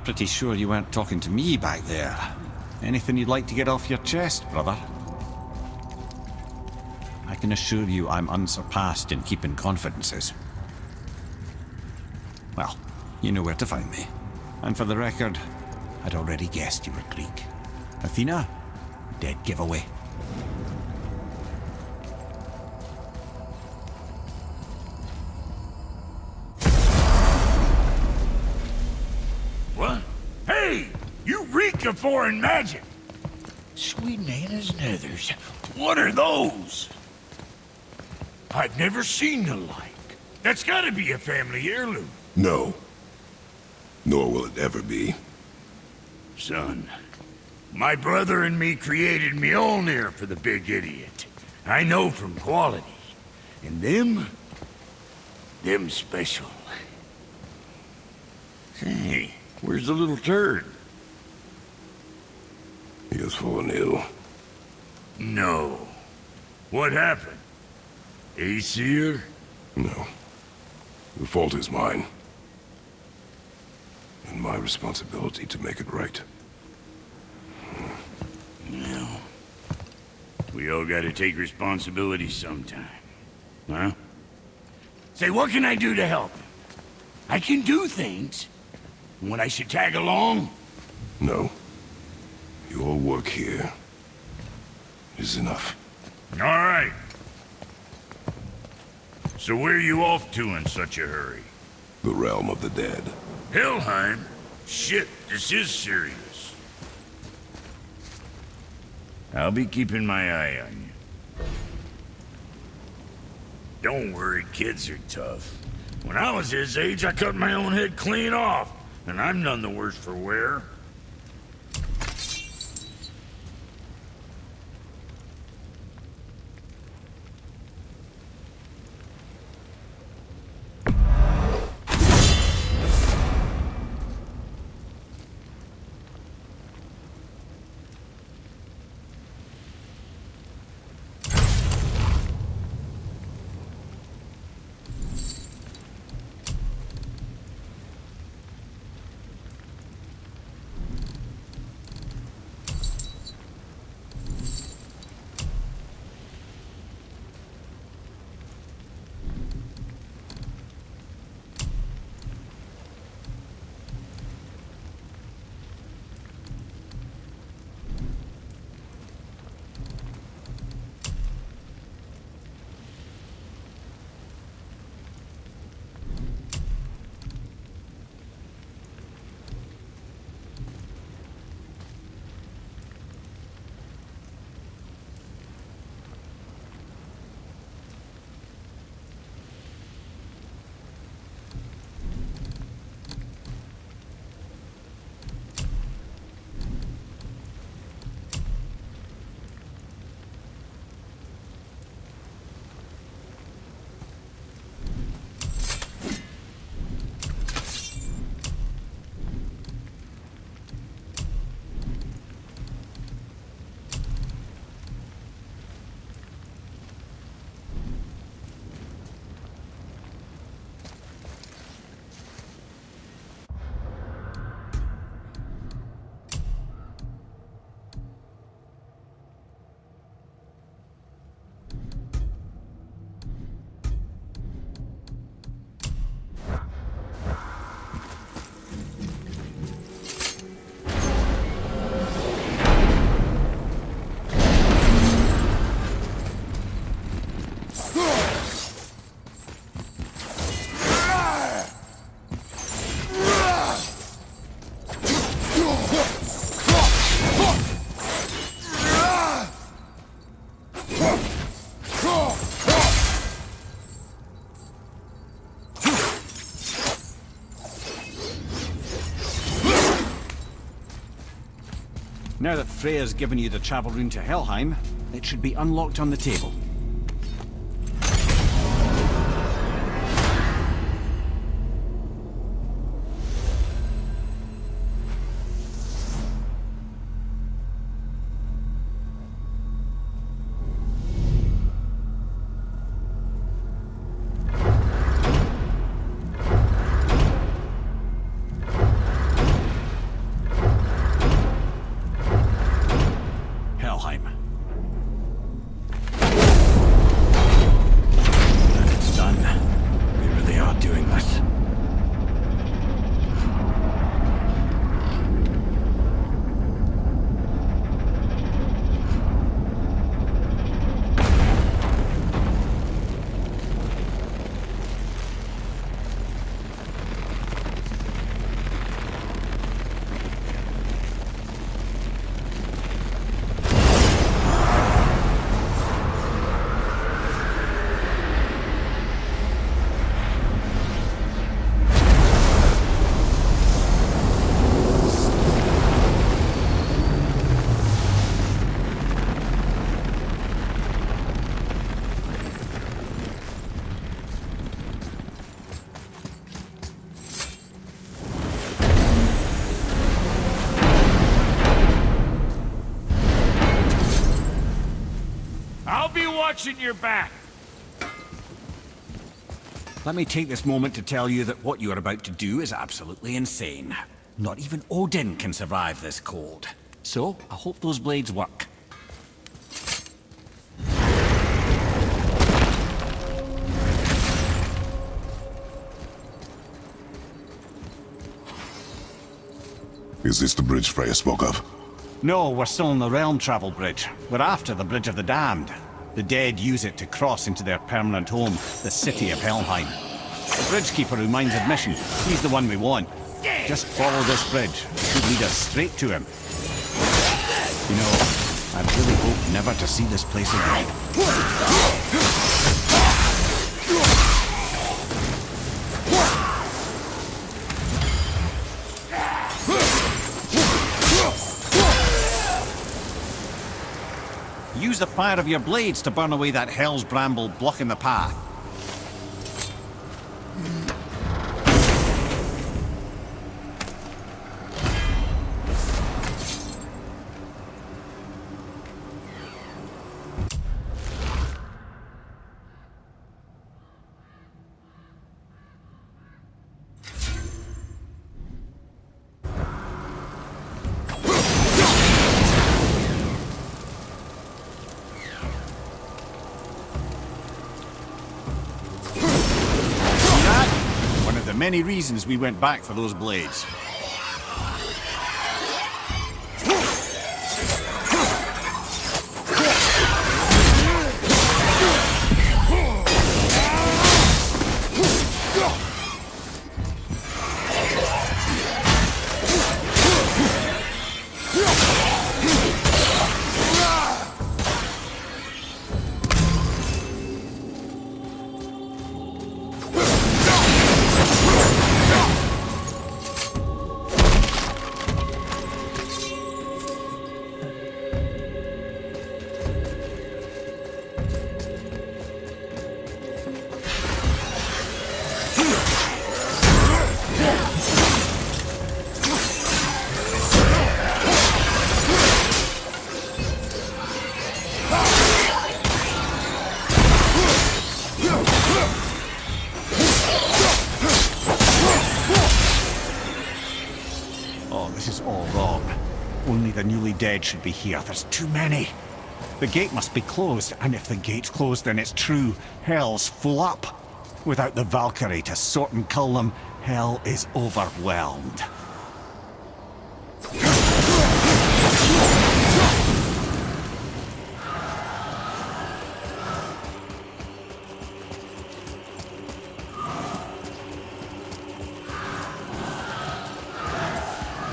pretty sure you weren't talking to me back there. Anything you'd like to get off your chest, brother? I can assure you I'm unsurpassed in keeping confidences. Well, you know where to find me. And for the record, I'd already guessed you were Greek. Athena? Dead giveaway. What? Hey! You reek of foreign magic! Sweet Nana's nethers. What are those? I've never seen the like. That's gotta be a family heirloom. No. Nor will it ever be. Son, my brother and me created Mjolnir for the big idiot. I know from quality. And them special. Hey, where's the little turd? He has fallen ill. No. What happened? Aesir? No. The fault is mine. And my responsibility to make it right. Well, we all gotta take responsibility sometime. Huh? Say, what can I do to help? I can do things. When I should tag along? No. Your work here is enough. All right. So where are you off to in such a hurry? The realm of the dead. Helheim? Shit, this is serious. I'll be keeping my eye on you. Don't worry, kids are tough. When I was his age, I cut my own head clean off, and I'm none the worse for wear. Now that Freya's given you the travel rune to Helheim, it should be unlocked on the table. watching your back. Let me take this moment to tell you that what you are about to do is absolutely insane. Not even Odin can survive this cold. So, I hope those blades work. Is this the bridge Freya spoke of? No, we're still on the Realm Travel Bridge. We're after the Bridge of the Damned. The dead use it to cross into their permanent home, the city of Helheim. The Bridgekeeper who minds admission, he's the one we want. Just follow this bridge. It should lead us straight to him. You know, I really hope never to see this place again. Use the fire of your blades to burn away that hell's bramble blocking the path. Many reasons we went back for those blades. Dead should be here. There's too many. The gate must be closed, and if the gate's closed, then it's true. Hell's full up. Without the Valkyrie to sort and cull them, hell is overwhelmed.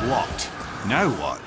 Locked. Now what?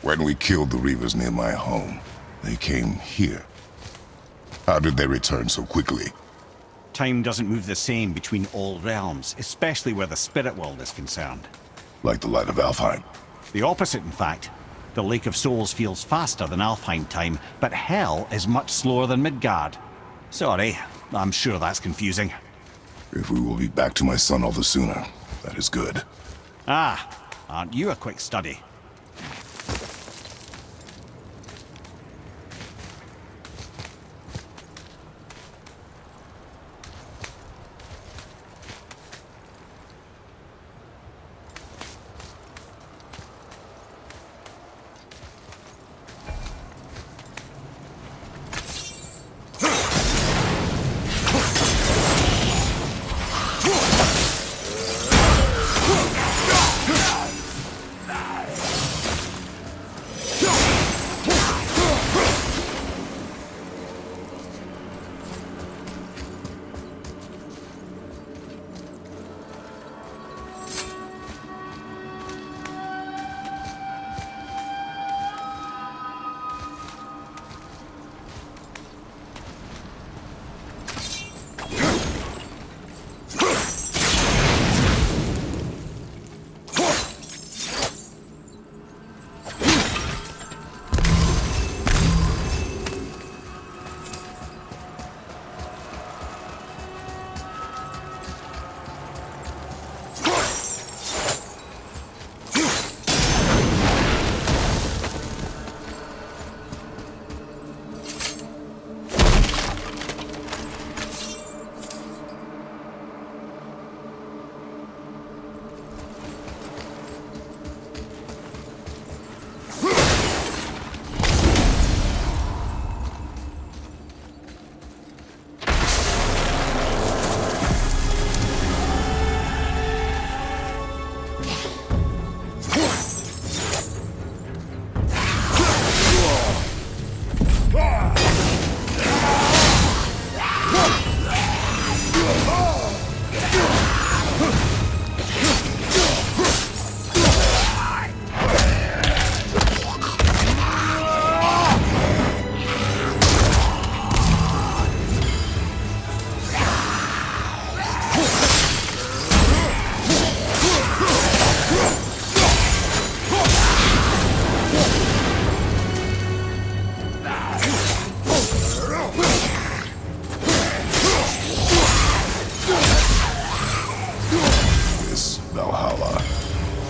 When we killed the Reavers near my home, they came here. How did they return so quickly? time doesn't move the same between all realms, especially where the spirit world is concerned. Like the light of Alfheim. The opposite, in fact. The Lake of Souls feels faster than Alfheim time, but Hell is much slower than Midgard. Sorry, I'm sure that's confusing. If we will be back to my son all the sooner, that is good. Ah, aren't you a quick study?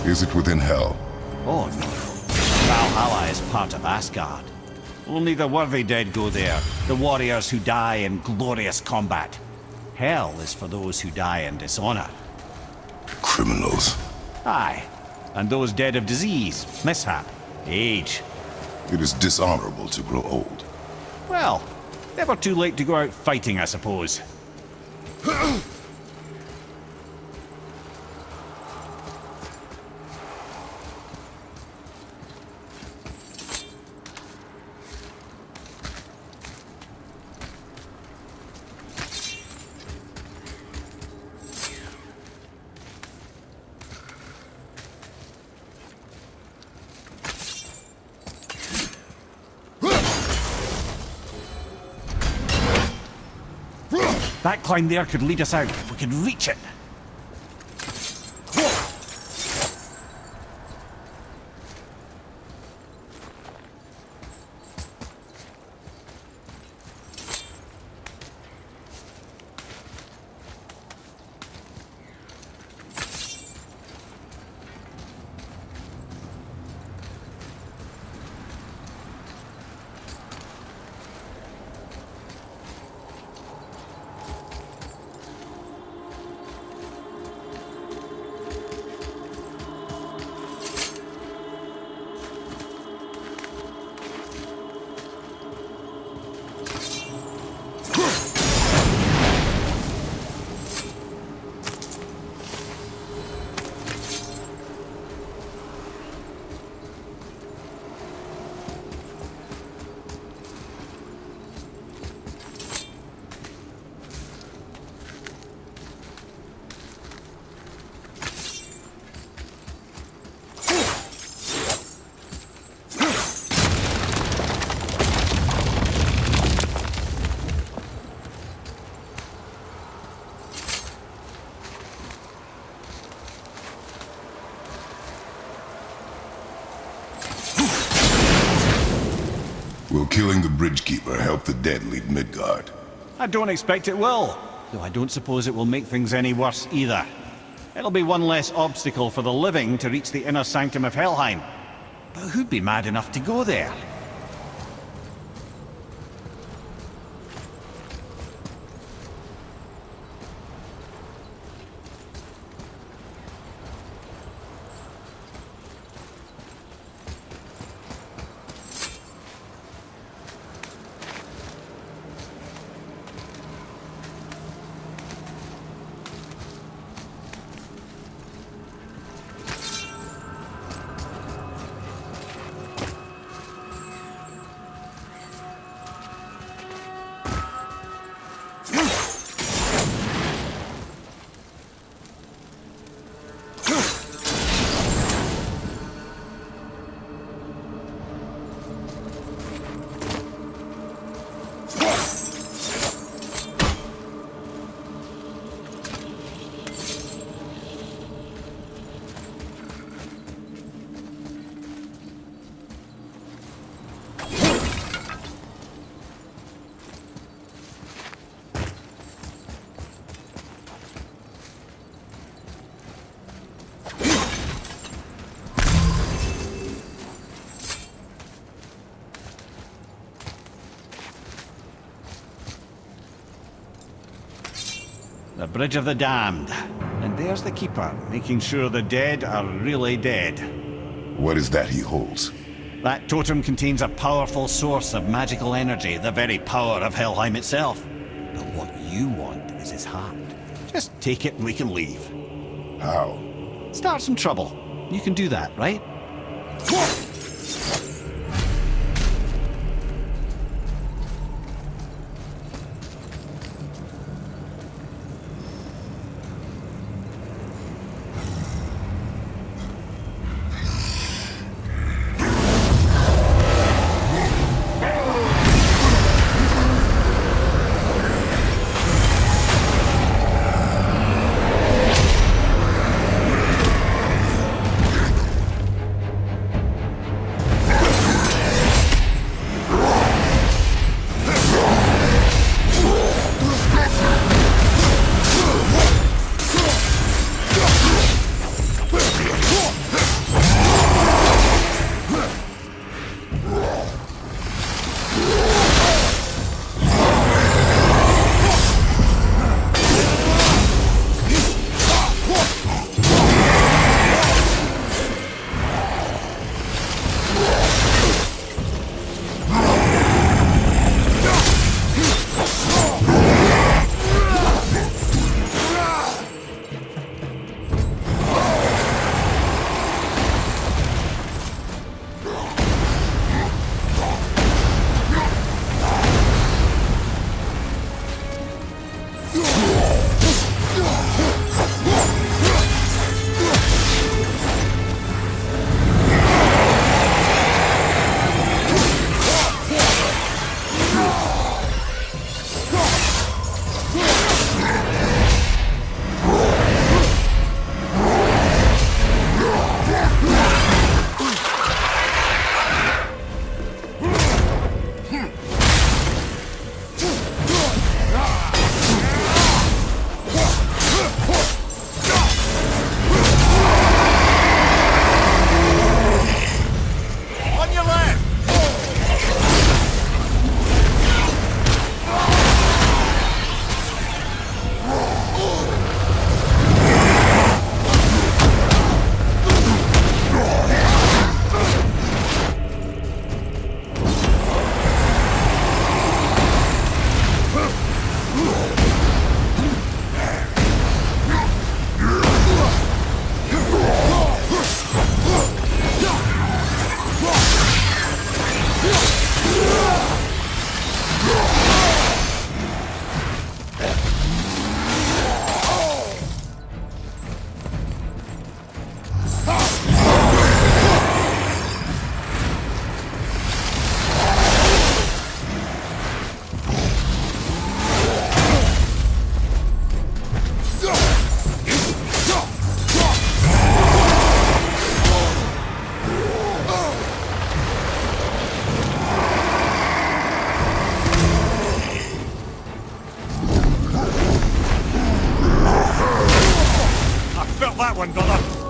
Is it within Hell? Oh no. Valhalla is part of Asgard. Only the worthy dead go there, the warriors who die in glorious combat. Hell is for those who die in dishonor. Criminals. Aye, and those dead of disease, mishap, age. It is dishonorable to grow old. Well, never too late to go out fighting, I suppose. That climb there could lead us out if we could reach it. killing the Bridgekeeper help the dead leave Midgard? I don't expect it will, though I don't suppose it will make things any worse either. It'll be one less obstacle for the living to reach the inner sanctum of Helheim. But who'd be mad enough to go there? The Bridge of the Damned. And there's the Keeper, making sure the dead are really dead. What is that he holds? That totem contains a powerful source of magical energy, the very power of Helheim itself. But what you want is his heart. Just take it and we can leave. How? Start some trouble. You can do that, right? that one, brother.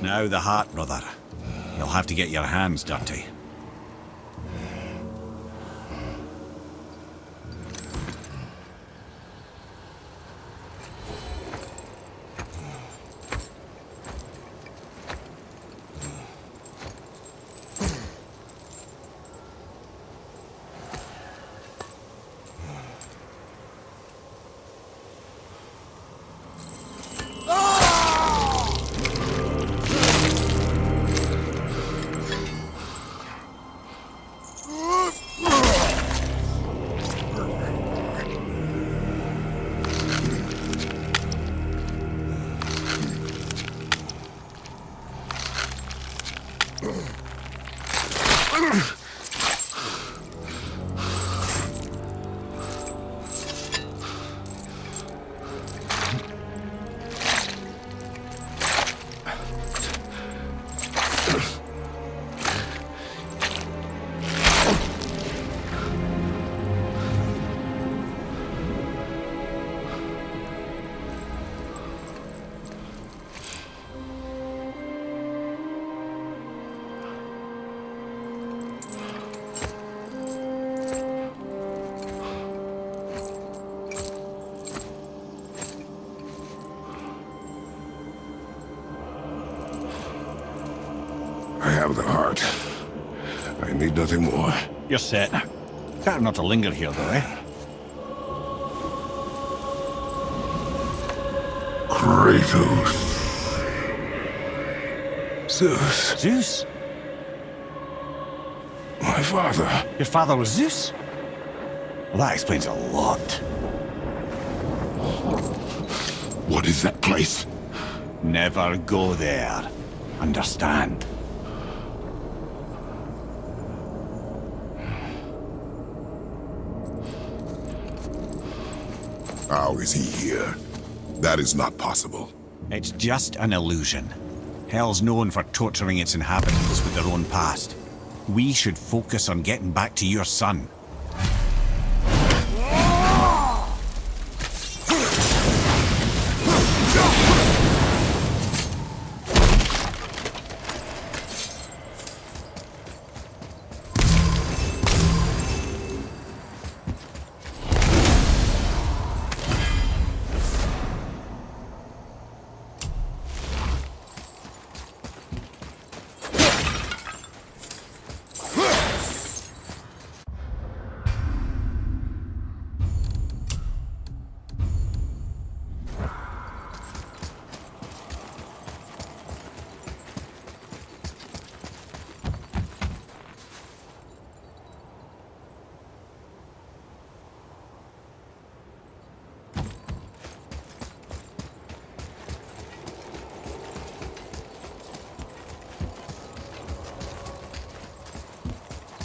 Now the heart, brother. You'll have to get your hands dirty. I have the heart. I need nothing more. You're set. Better not to linger here, though, eh? Kratos. Zeus. Zeus? My father. Your father was Zeus? Well, that explains a lot. What is that place? Never go there. Understand? How is he here? That is not possible. It's just an illusion. Hell's known for torturing its inhabitants with their own past. We should focus on getting back to your son.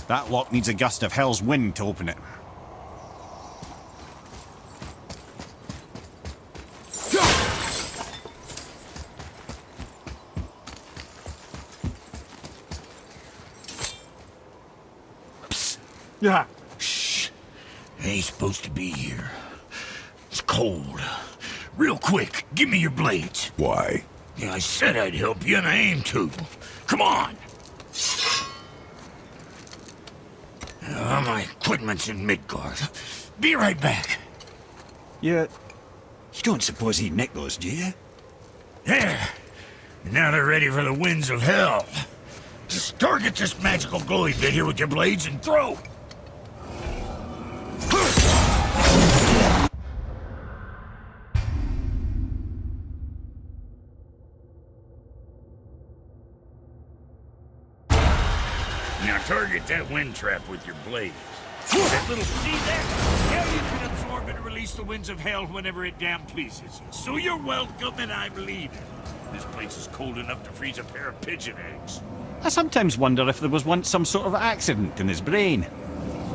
That lock needs a gust of hell's wind to open it. Psst. Yeah. Shh. Ain't supposed to be here. It's cold. real quick, give me your blades. Why? Yeah, I said I'd help you, and I aim to. Come on! My equipment's in Midgard. Be right back. You don't suppose he nicked those, do you? There. Now they're ready for the winds of hell. Just target this magical glowy bit here with your blades and throw. Now target that wind trap with your blades. That little, see that? Now you can absorb and release the winds of hell whenever it damn pleases you. So you're welcome and I'm leaving. This place is cold enough to freeze a pair of pigeon eggs. I sometimes wonder if there was once some sort of accident in his brain.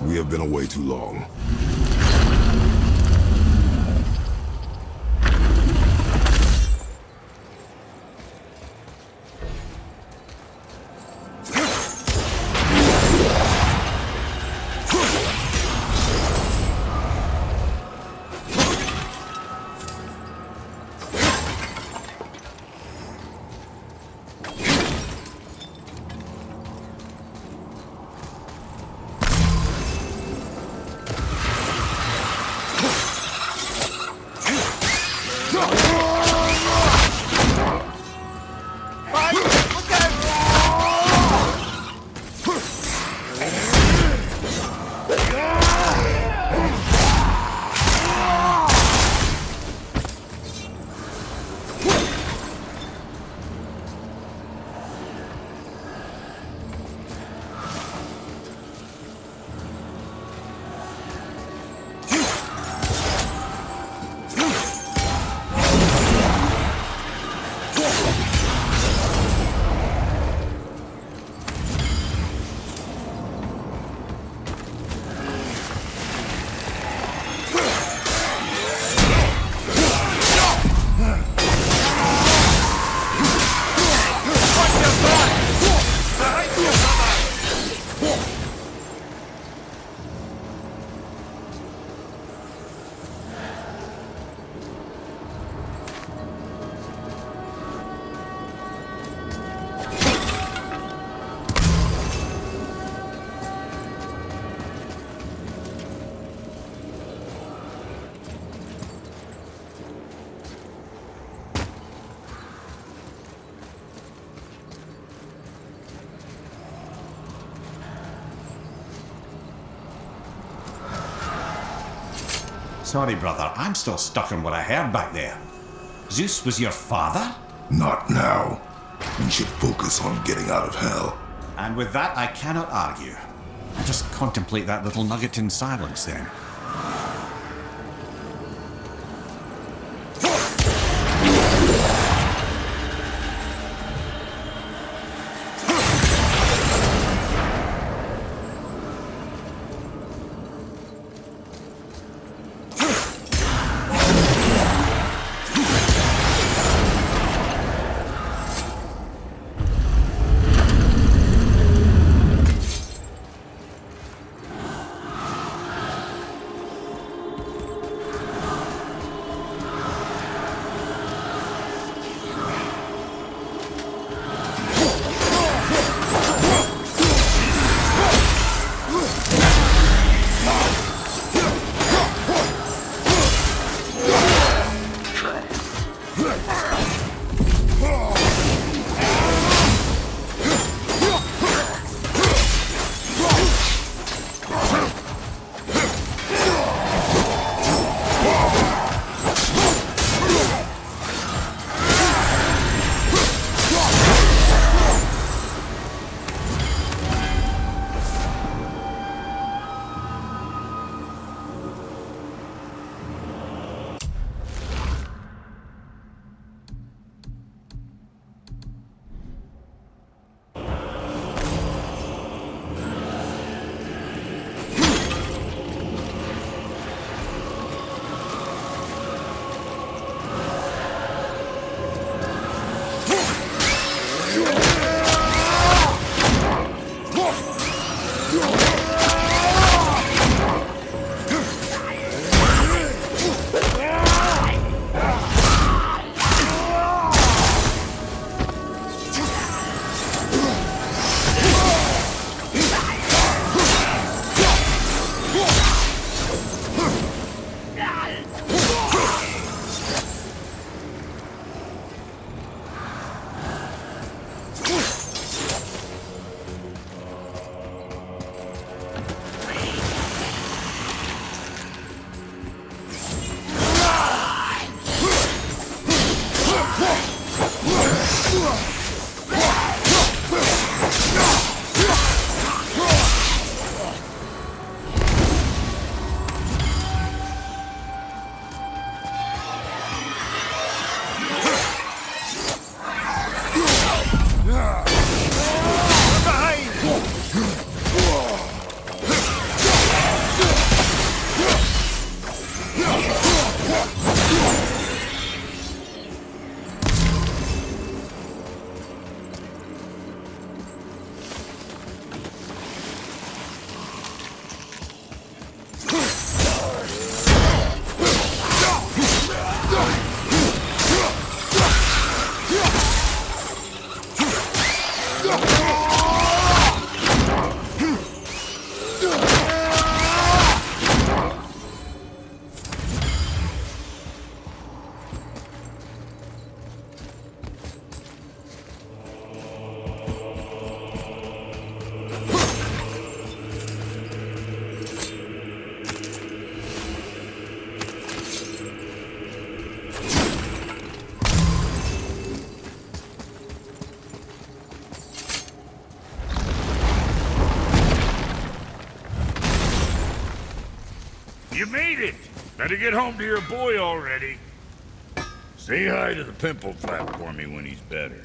We have been away too long. Sorry, brother, I'm still stuck on what I heard back there. Zeus was your father? Not now. We should focus on getting out of hell. And with that, I cannot argue. I'll just contemplate that little nugget in silence then. You made it! Better get home to your boy already. Say hi to the pimple flap for me when he's better.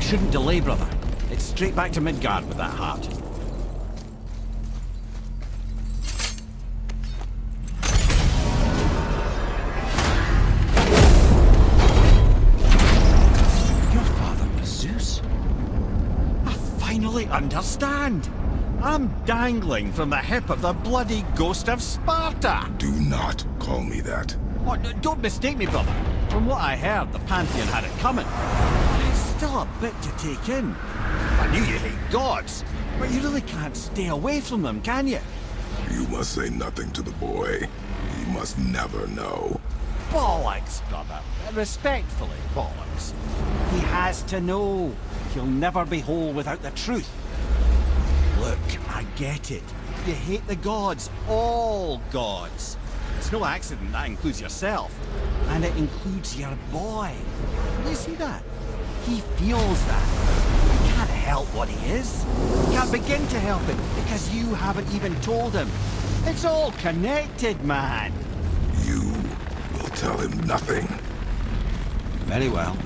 Shouldn't delay, brother. It's straight back to Midgard with that heart. Your father was Zeus? I finally understand. I'm dangling from the hip of the bloody ghost of Sparta. Do not call me that. Oh, don't mistake me, brother. From what I heard, the Pantheon had it coming. Still a bit to take in. I knew you hate gods, but you really can't stay away from them, can you? You must say nothing to the boy. He must never know. Bollocks, brother. Respectfully, bollocks. He has to know. He'll never be whole without the truth. Look, I get it. You hate the gods. All gods. It's no accident that includes yourself. And it includes your boy. You see that? He feels that. He can't help what he is. He can't begin to help it because you haven't even told him. It's all connected, man. You will tell him nothing. Very well.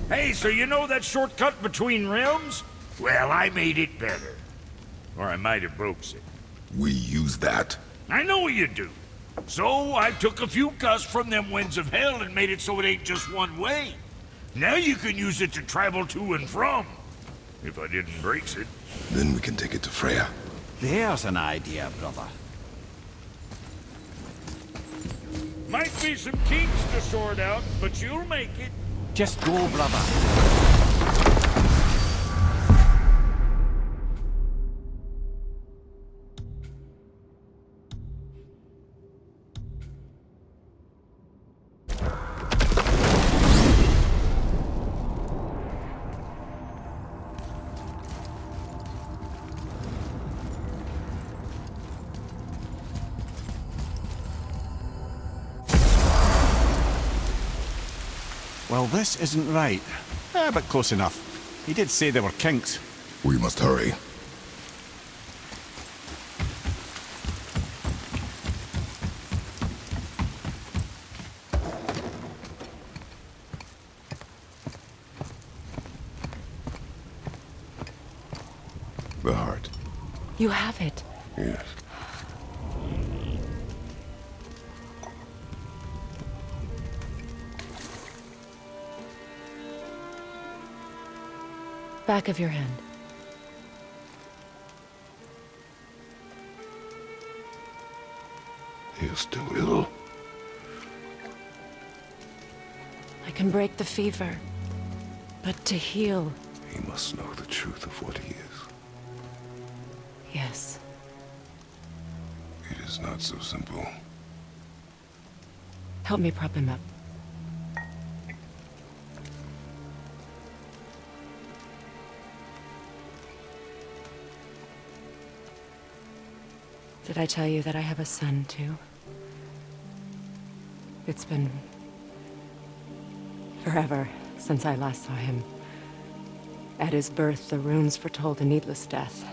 Hey, so you know that shortcut between realms? Well, I made it better. Or I might have broke it. We use that. I know you do. So I took a few gusts from them winds of hell and made it so it ain't just one way. Now you can use it to travel to and from. If I didn't break it. Then we can take it to Freya. There's an idea, brother. Might be some kinks to sort out, but you'll make it. Just go, brother. Well, this isn't right. But close enough. He did say there were kinks. We must hurry. The heart. You have it. Yes. Back of your hand. He is still ill. I can break the fever. But to heal... He must know the truth of what he is. Yes. It is not so simple. Help me prop him up. Did I tell you that I have a son, too? It's been... forever since I last saw him. At his birth, the runes foretold a needless death.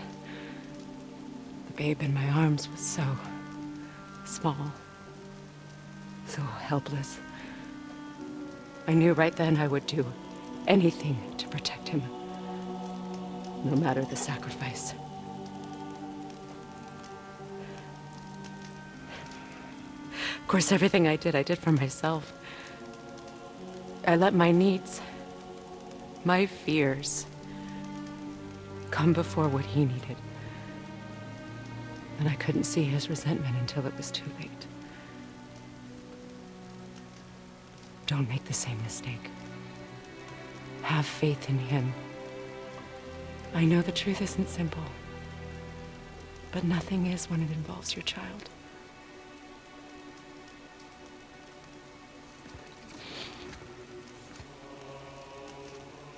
The babe in my arms was so... small. So helpless. I knew right then I would do anything to protect him. No matter the sacrifice. Of course, everything I did for myself. I let my needs, my fears, come before what he needed. And I couldn't see his resentment until it was too late. Don't make the same mistake. Have faith in him. I know the truth isn't simple, but nothing is when it involves your child.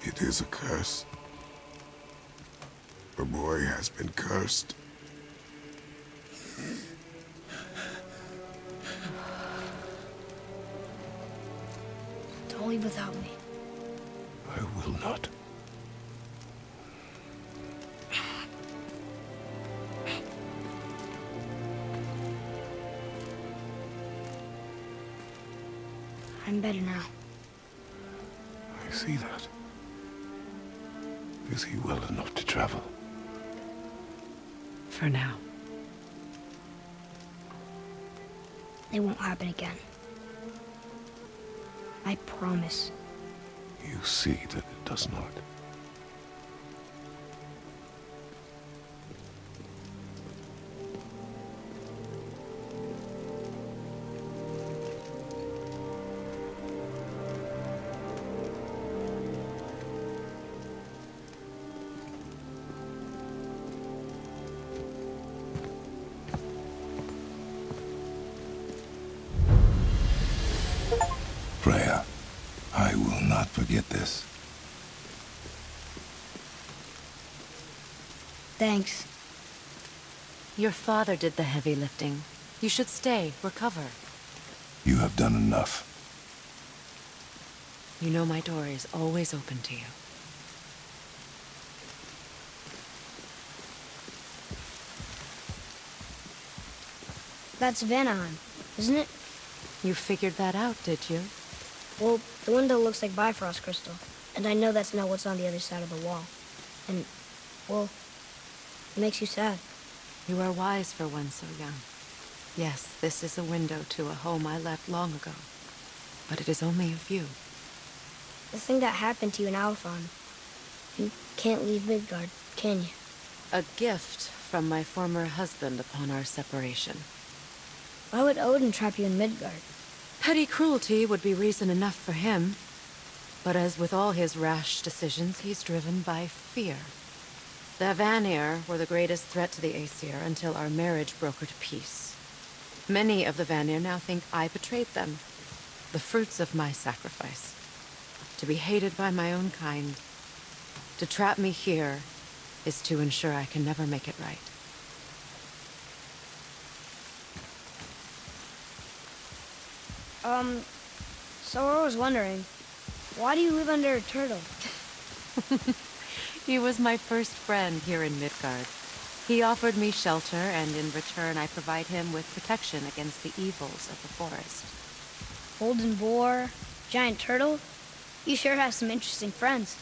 It is a curse. The boy has been cursed. Don't leave without me. I will not. I'm better now. I see that. Is he well enough to travel? For now. It won't happen again. I promise. You see that it does not. Freya, I will not forget this. Thanks. Your father did the heavy lifting. You should stay, recover. You have done enough. You know my door is always open to you. That's Vanaheim, isn't it? You figured that out, did you? Well, the window looks like Bifrost crystal, and I know that's not what's on the other side of the wall. And, well, it makes you sad. You are wise for one so young. Yes, this is a window to a home I left long ago. But it is only a view. The thing that happened to you in Alfheim, you can't leave Midgard, can you? A gift from my former husband upon our separation. Why would Odin trap you in Midgard? Petty cruelty would be reason enough for him. But as with all his rash decisions, he's driven by fear. The Vanir were the greatest threat to the Aesir until our marriage brokered peace. Many of the Vanir now think I betrayed them. The fruits of my sacrifice. To be hated by my own kind. To trap me here is to ensure I can never make it right. So I was wondering, Why do you live under a turtle? He was my first friend here in Midgard. He offered me shelter, and in return I provide him with protection against the evils of the forest. Golden boar, giant turtle? You sure have some interesting friends.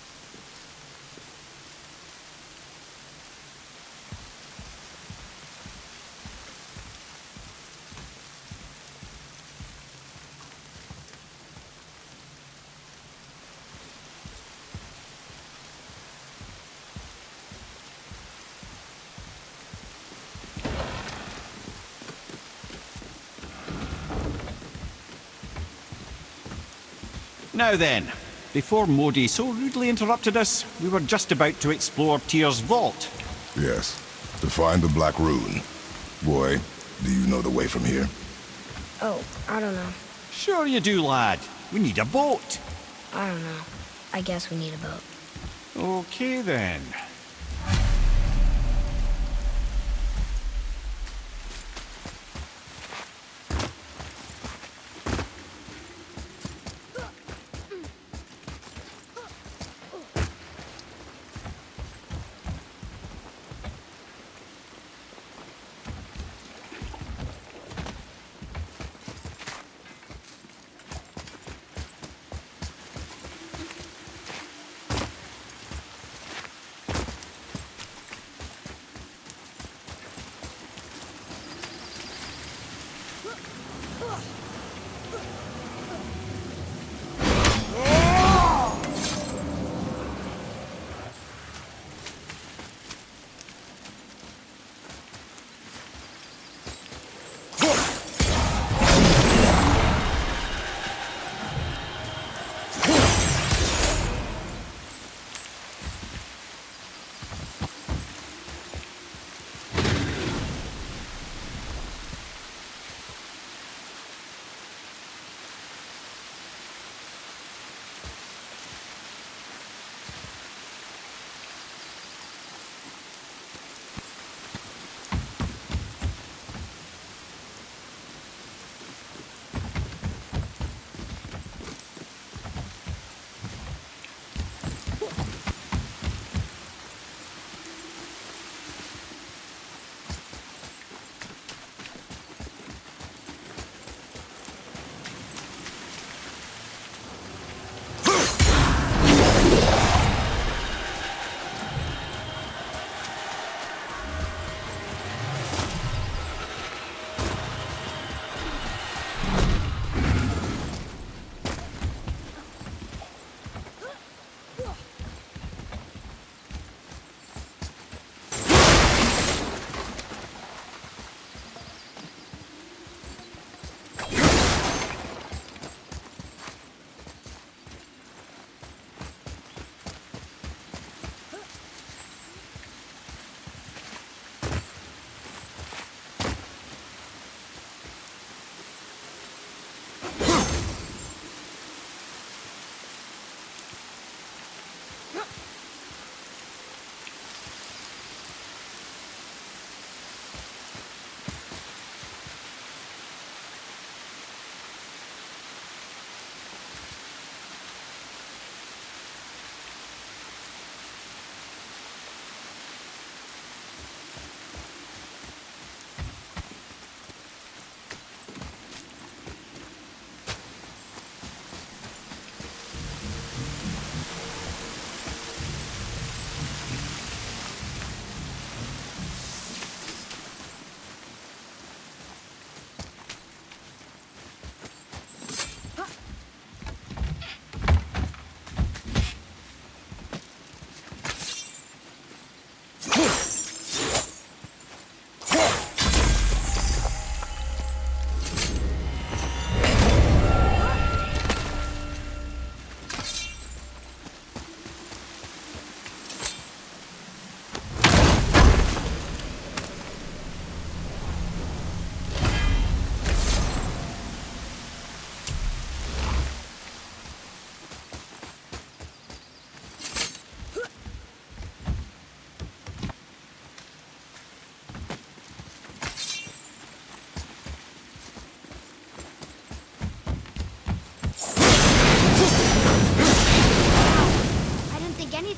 Now then, before Modi so rudely interrupted us, we were just about to explore Tyr's vault. Yes, to find the Black Rune. Boy, do you know the way from here? Oh, I don't know. Sure you do, lad. We need a boat. I don't know. I guess we need a boat. Okay then.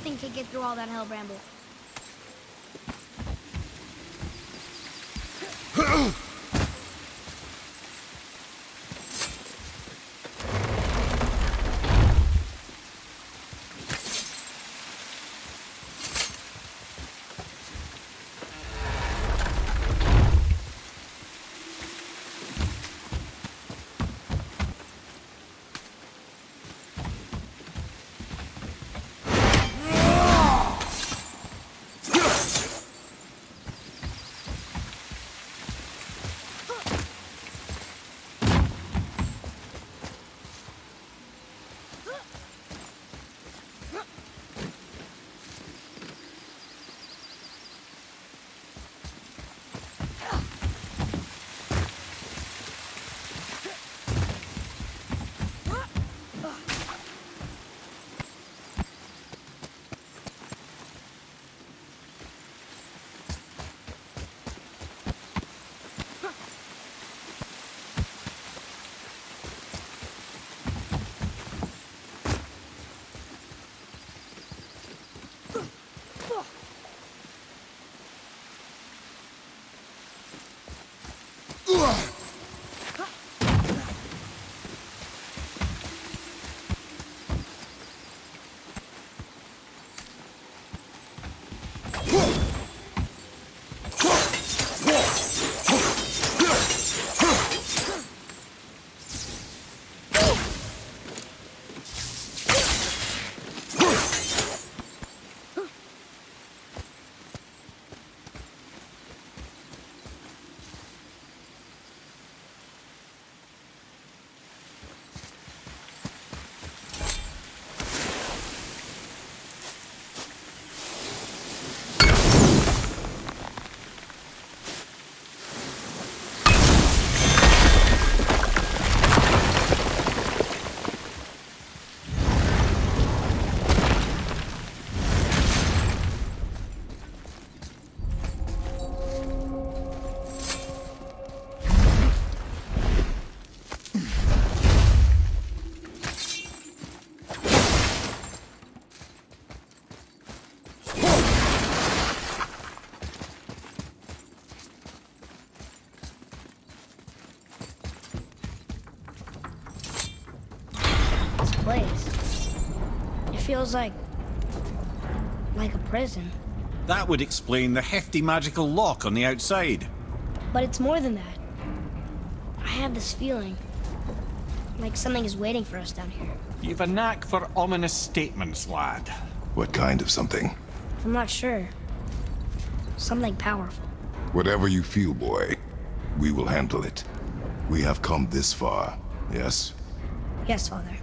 nothing can get through all that hell bramble. Place. It feels like a prison. That would explain the hefty magical lock on the outside. But it's more than that. I have this feeling like something is waiting for us down here. You've a knack for ominous statements, lad. What kind of something? I'm not sure. Something powerful. Whatever you feel, boy, we will handle it. We have come this far, yes? Yes, Father.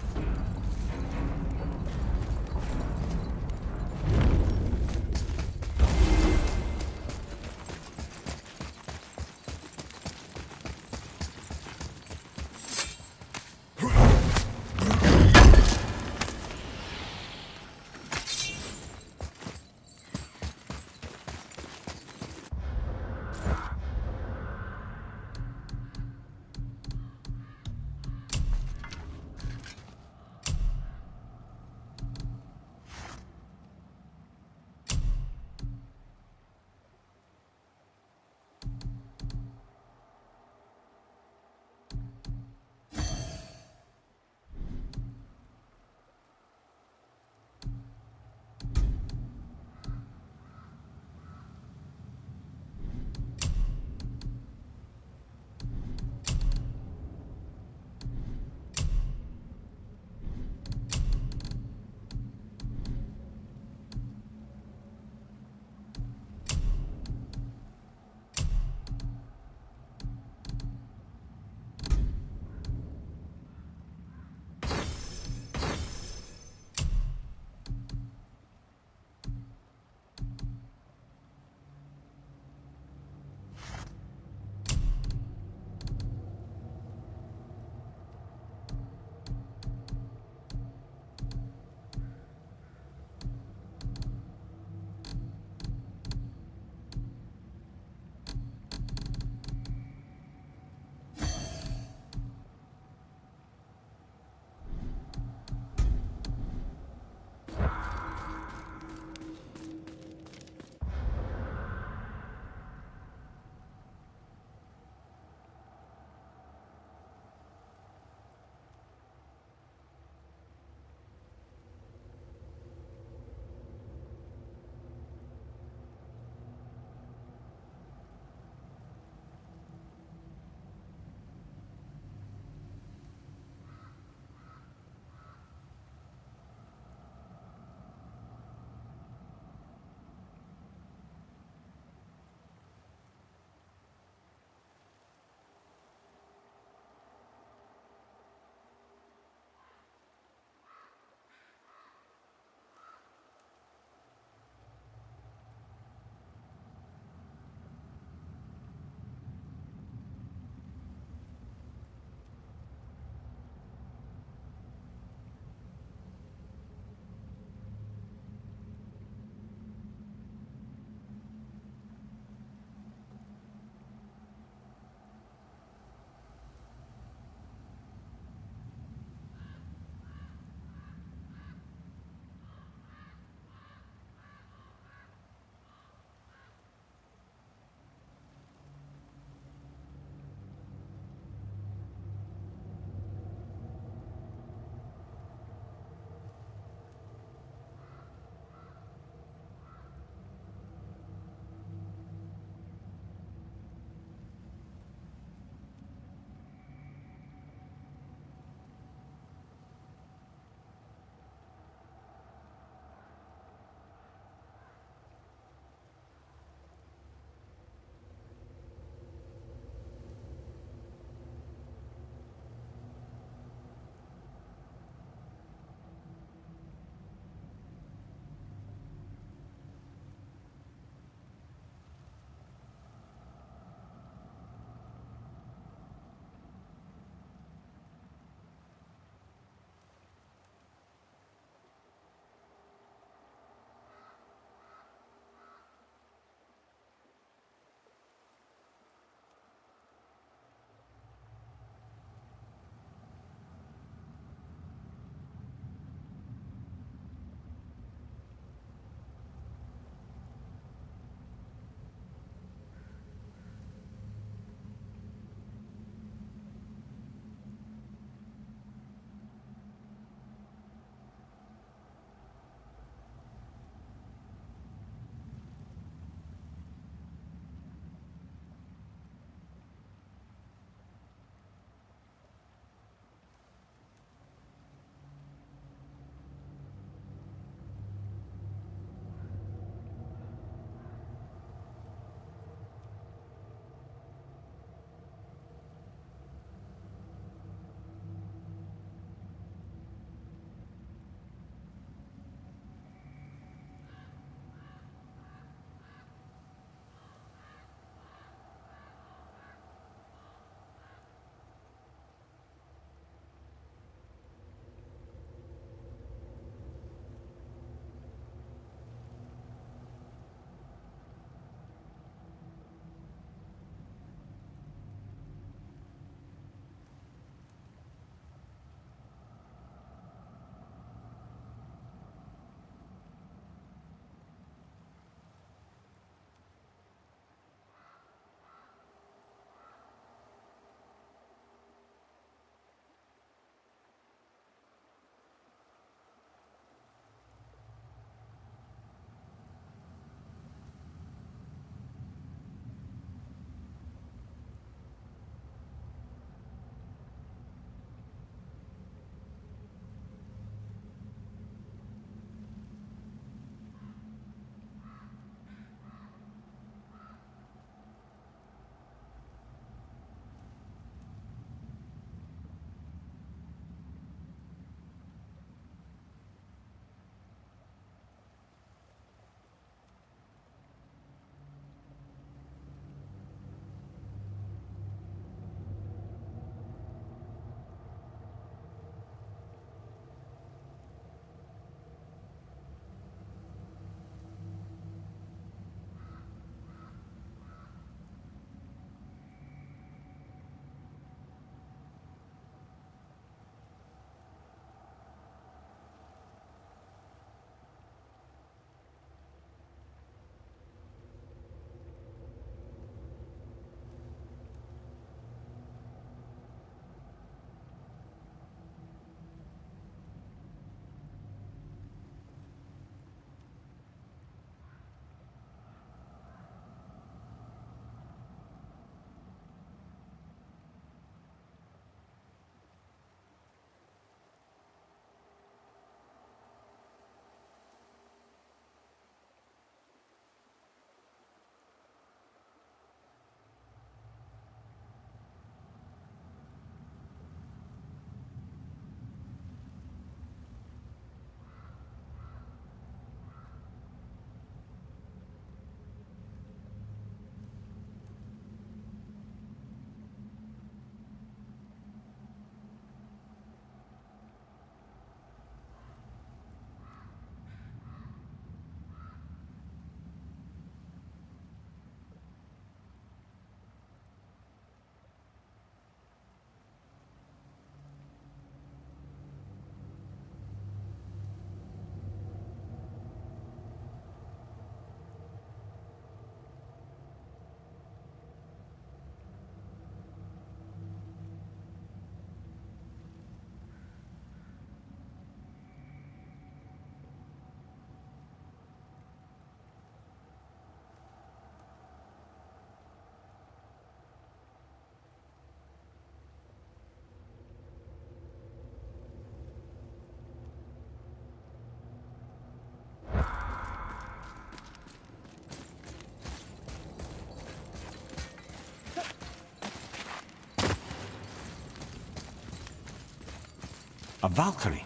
A Valkyrie.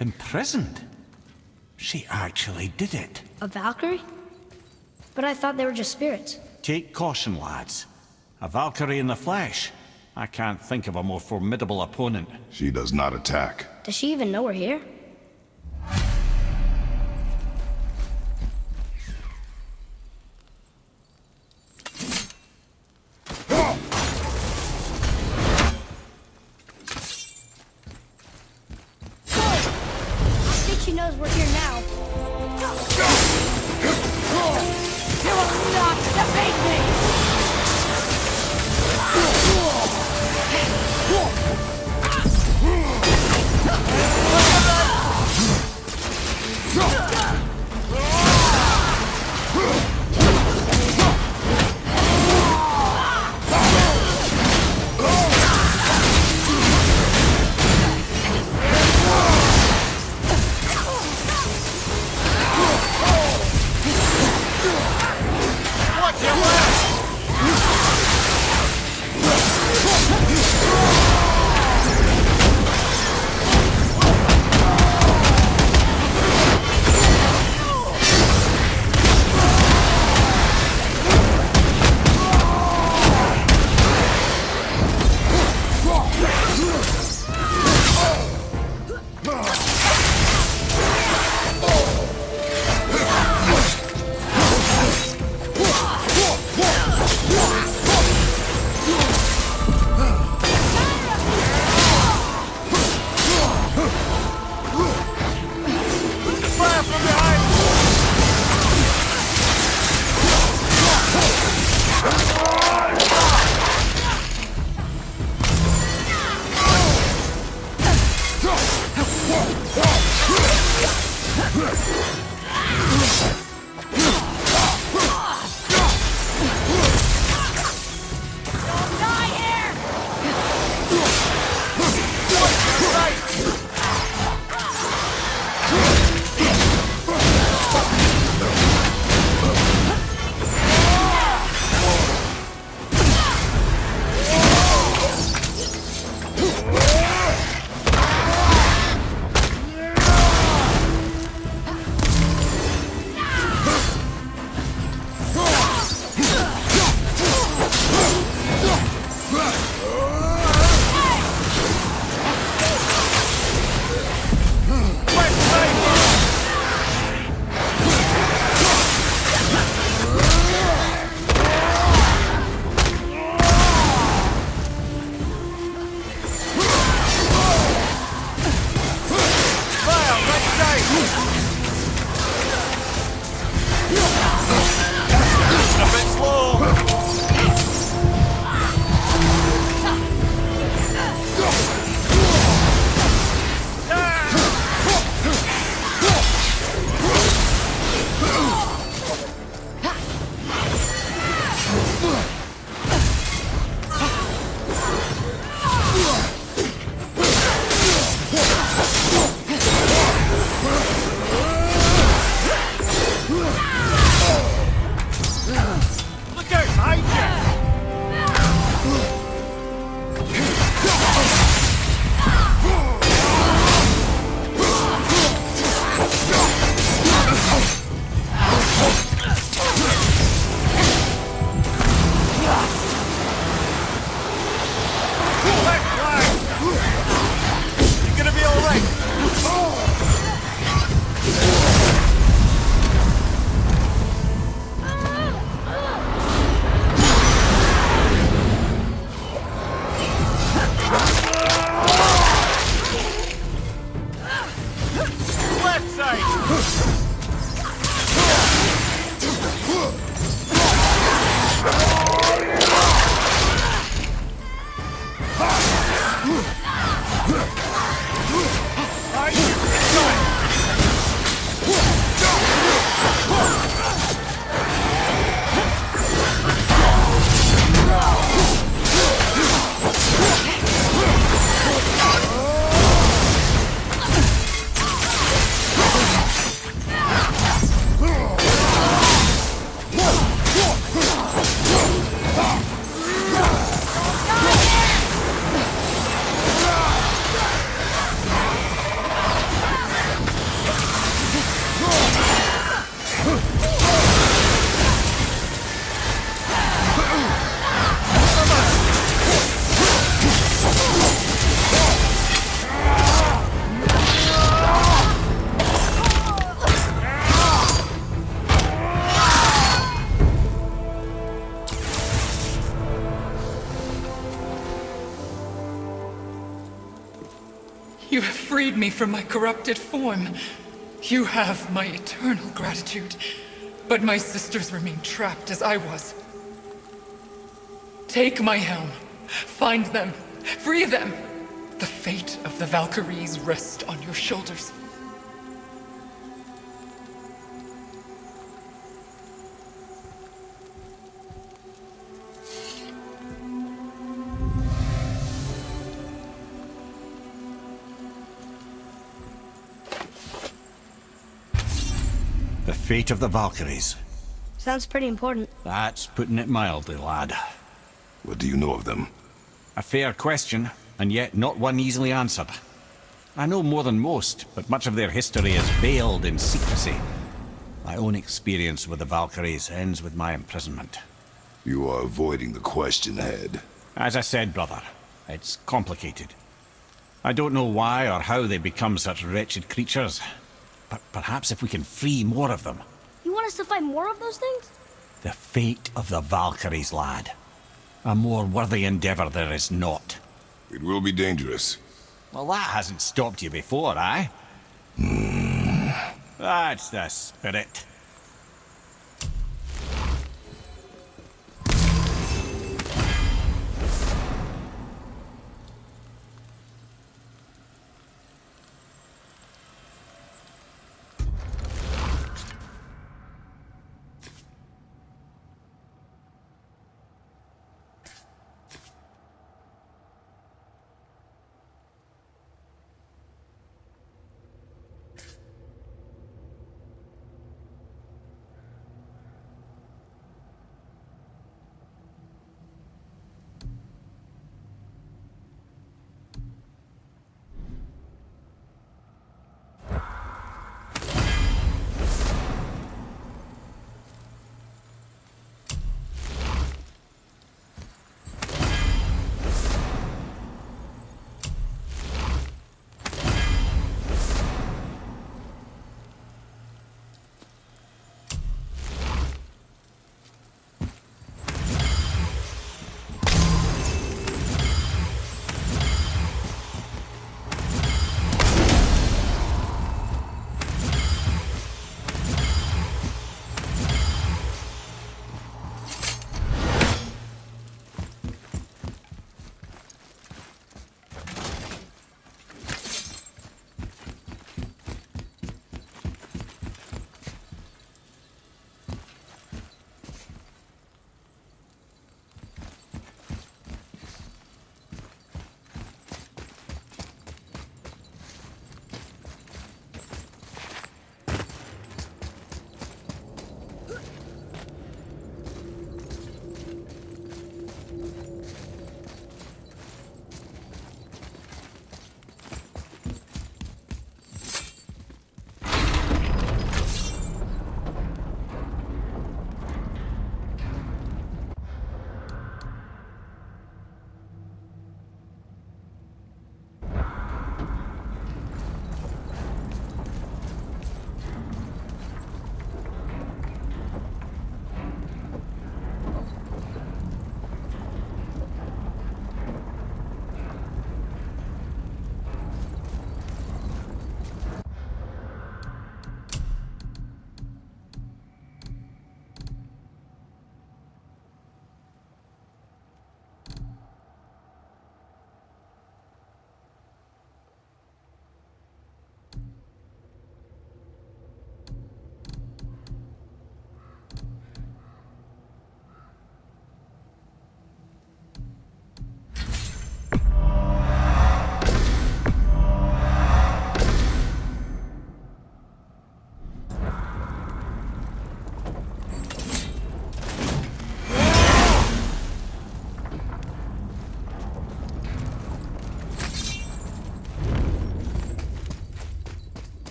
Imprisoned. She actually did it. A Valkyrie? But I thought they were just spirits. Take caution, lads. A Valkyrie in the flesh. I can't think of a more formidable opponent. She does not attack. Does she even know we're here? I think she knows we're here now. You will not defeat me! Look at that freed me from my corrupted form. You have my eternal gratitude. But my sisters remain trapped as I was. Take my helm. Find them. Free them. The fate of the Valkyries rests on your shoulders. The fate of the Valkyries. Sounds pretty important. That's putting it mildly, lad. What do you know of them? A fair question, and yet not one easily answered. I know more than most, but much of their history is veiled in secrecy. My own experience with the Valkyries ends with my imprisonment. You are avoiding the question, Head. As I said, brother, it's complicated. I don't know why or how they become such wretched creatures, but perhaps if we can free more of them. You want us to fight more of those things? The fate of the Valkyries, lad. A more worthy endeavor there is not. It will be dangerous. Well, that hasn't stopped you before, eh? That's the spirit.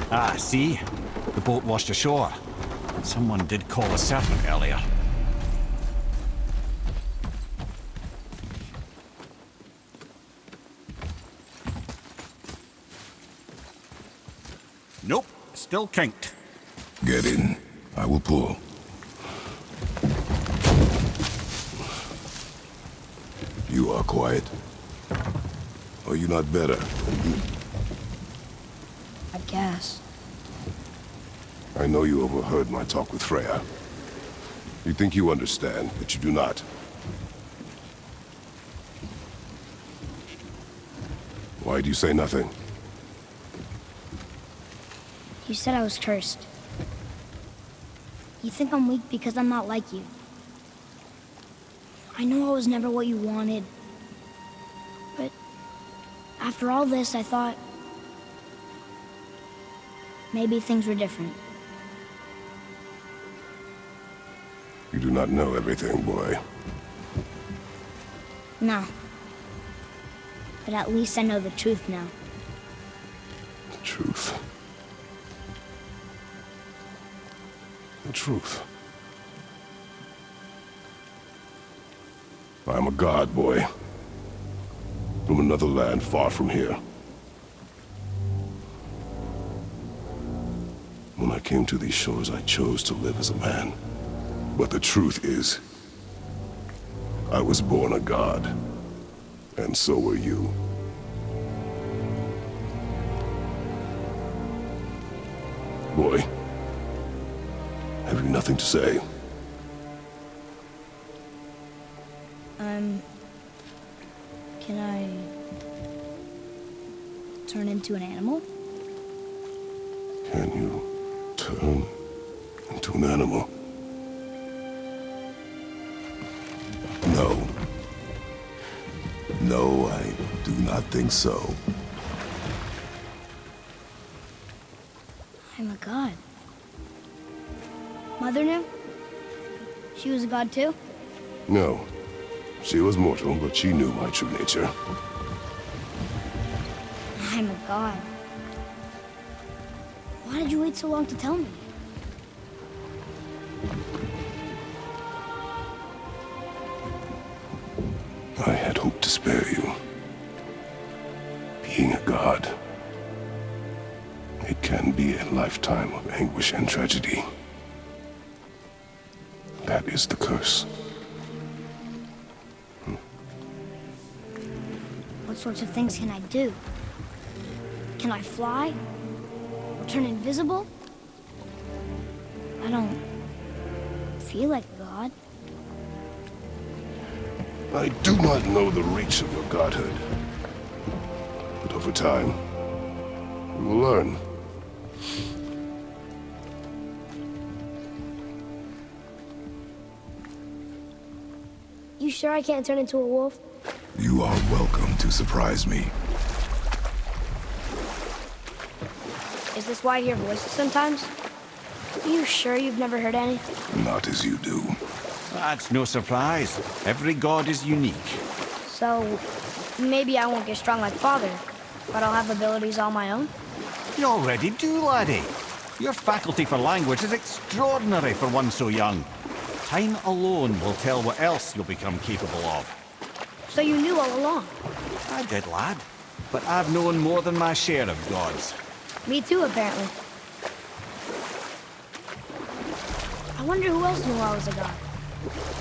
Ah, see? The boat washed ashore. Someone did call a serpent earlier. Nope, still kinked. Get in. I will pull. You are quiet. Are you not better? I guess. I know you overheard my talk with Freya. You think you understand, but you do not. Why do you say nothing? You said I was cursed. You think I'm weak because I'm not like you. I know I was never what you wanted. But after all this, I thought maybe things were different. You do not know everything, boy. No. But at least I know the truth now. The truth. The truth. I am a god, boy. From another land far from here. When I came to these shores, I chose to live as a man. But the truth is, I was born a god. And so were you. Boy, have you nothing to say? Can I turn into an animal? Can you turn into an animal? No. No, I do not think so. I'm a god. Mother knew? She was a god too? No. She was mortal, but she knew my true nature. I'm a god. Why did you wait so long to tell me? I had hoped to spare you. Being a god, it can be a lifetime of anguish and tragedy. That is the curse. What sorts of things can I do? Can I fly? Or turn invisible? I don't feel like a god. I do not know the reach of your godhood. But over time, we will learn. You sure I can't turn into a wolf? You are welcome to surprise me. Is this why I hear voices sometimes? Are you sure you've never heard any? Not as you do. That's no surprise. Every god is unique. So, maybe I won't get strong like Father, but I'll have abilities all my own? You already do, laddie. Your faculty for language is extraordinary for one so young. Time alone will tell what else you'll become capable of. So you knew all along? I did, lad. But I've known more than my share of gods. Me too, apparently. I wonder who else knew I was a god.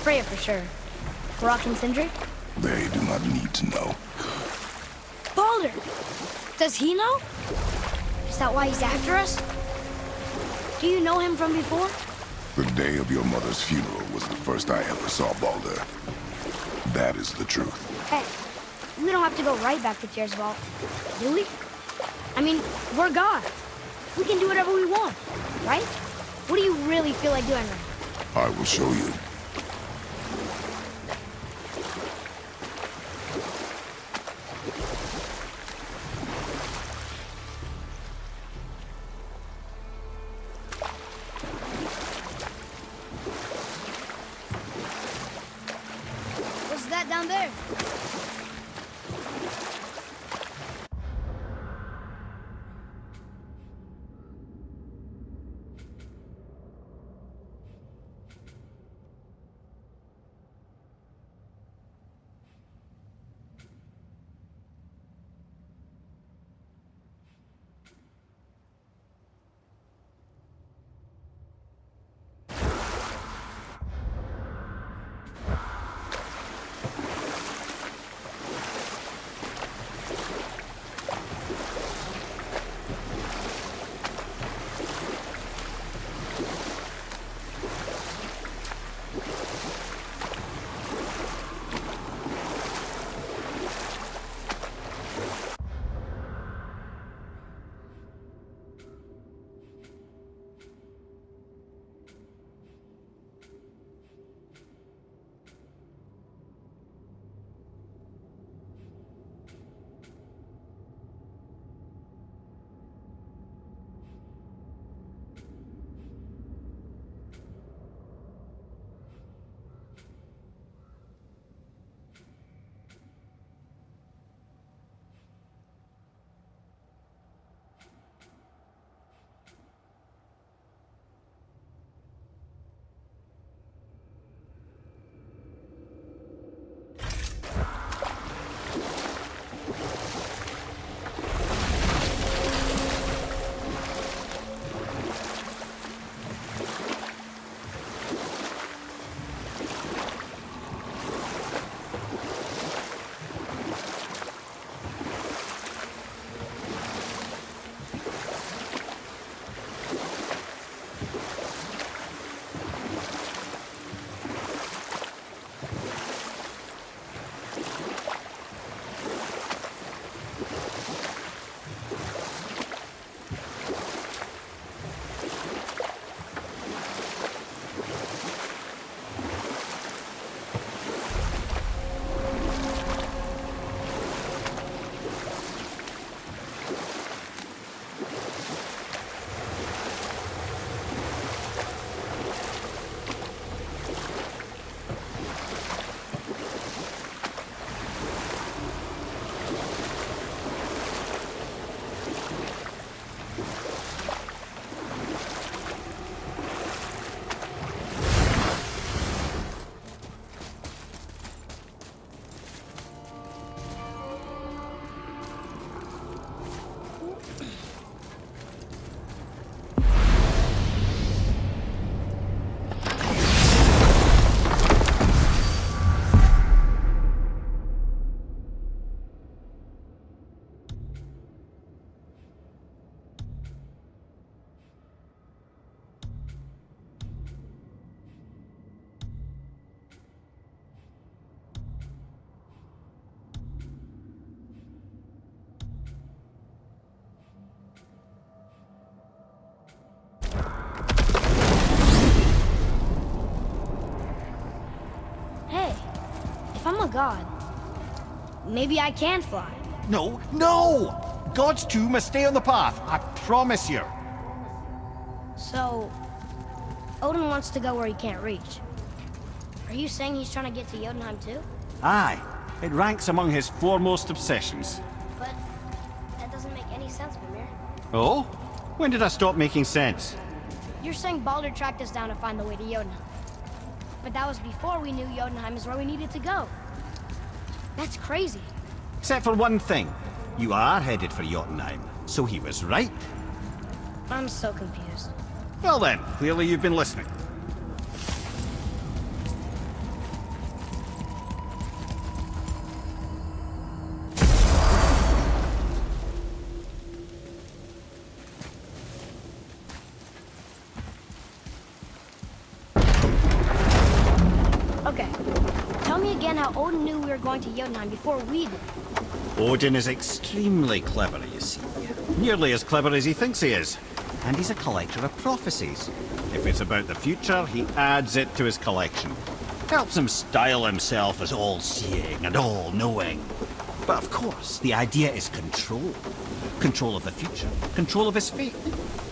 Freya for sure. Brock and Sindri? They do not need to know. Baldur! Does he know? Is that why he's after us? Do you know him from before? The day of your mother's funeral was the first I ever saw Baldur. That is the truth. Hey, we don't have to go right back to Tiersvald, do we? I mean, we're God. We can do whatever we want, right? What do you really feel like doing right? I will show you. What's that down there? a god, maybe I can fly. No, no! Gods too must stay on the path, I promise you. So, Odin wants to go where he can't reach. Are you saying he's trying to get to Jotunheim too? Aye, it ranks among his foremost obsessions. But that doesn't make any sense, Mimir. Oh? When did I stop making sense? You're saying Baldur tracked us down to find the way to Jotunheim. But that was before we knew Jotunheim is where we needed to go. That's crazy. Except for one thing. You are headed for Jotunheim, so he was right. I'm so confused. Well then, clearly you've been listening. Okay, tell me again how Odin knew we were going to Jotunheim before we did. Odin is extremely clever, you see. Nearly as clever as he thinks he is. And he's a collector of prophecies. If it's about the future, he adds it to his collection. Helps him style himself as all-seeing and all-knowing. But of course, the idea is control. Control of the future, control of his fate.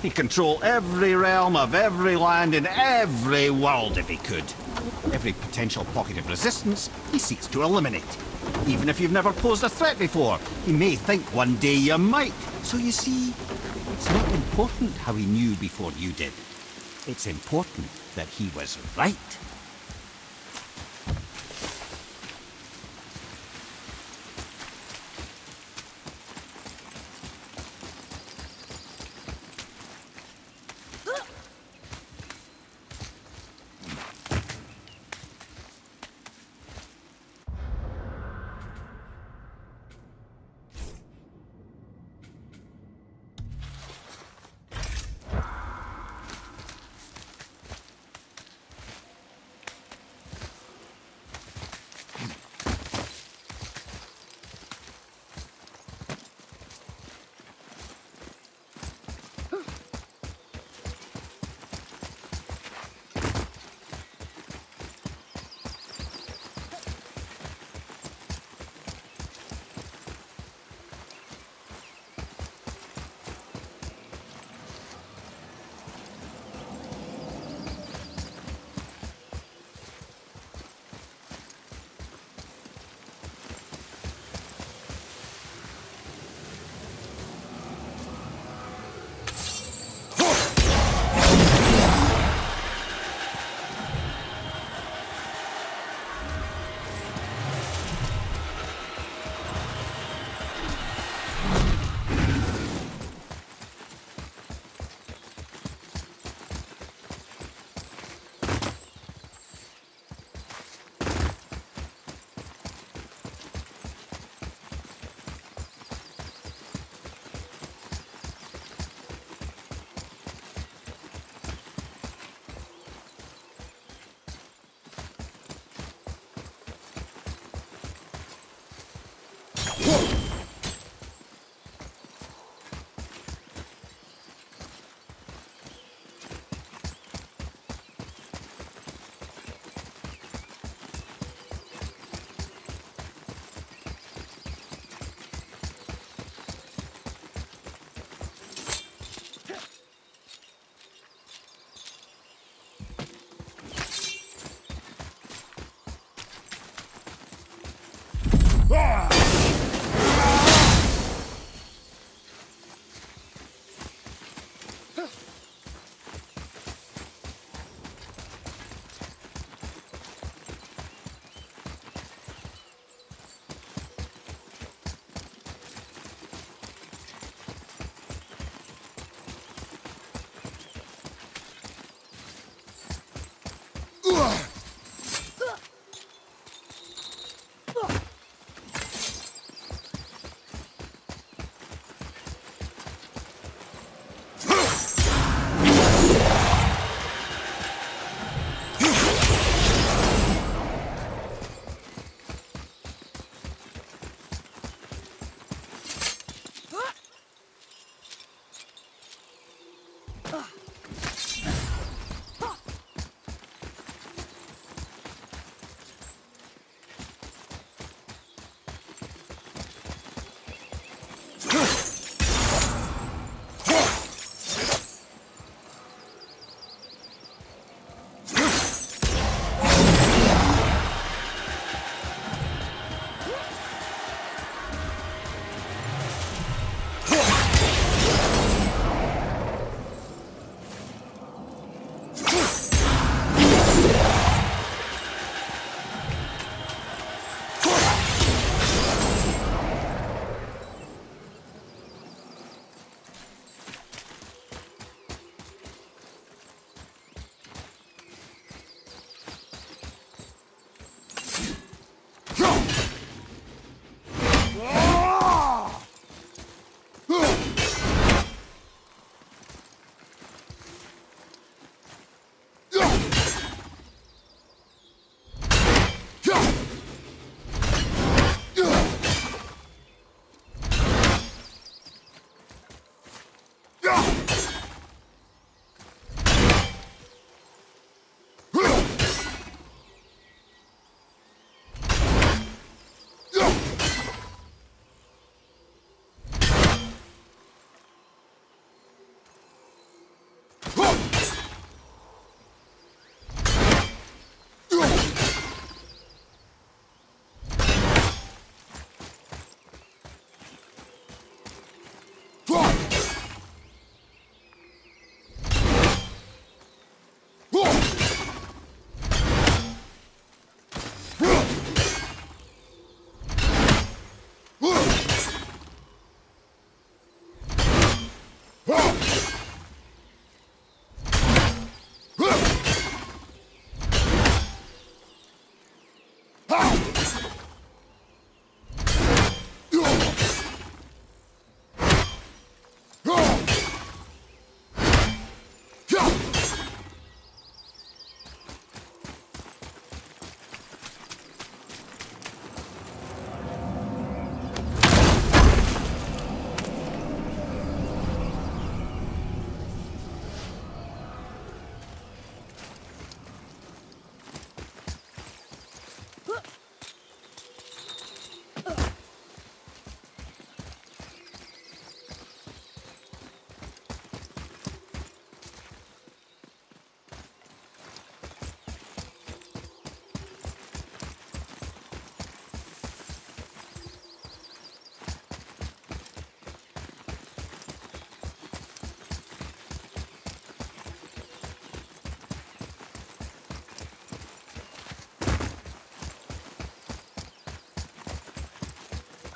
He'd control every realm of every land in every world if he could. Every potential pocket of resistance, he seeks to eliminate. Even if you've never posed a threat before, he may think one day you might. So you see, it's not important how he knew before you did. It's important that he was right.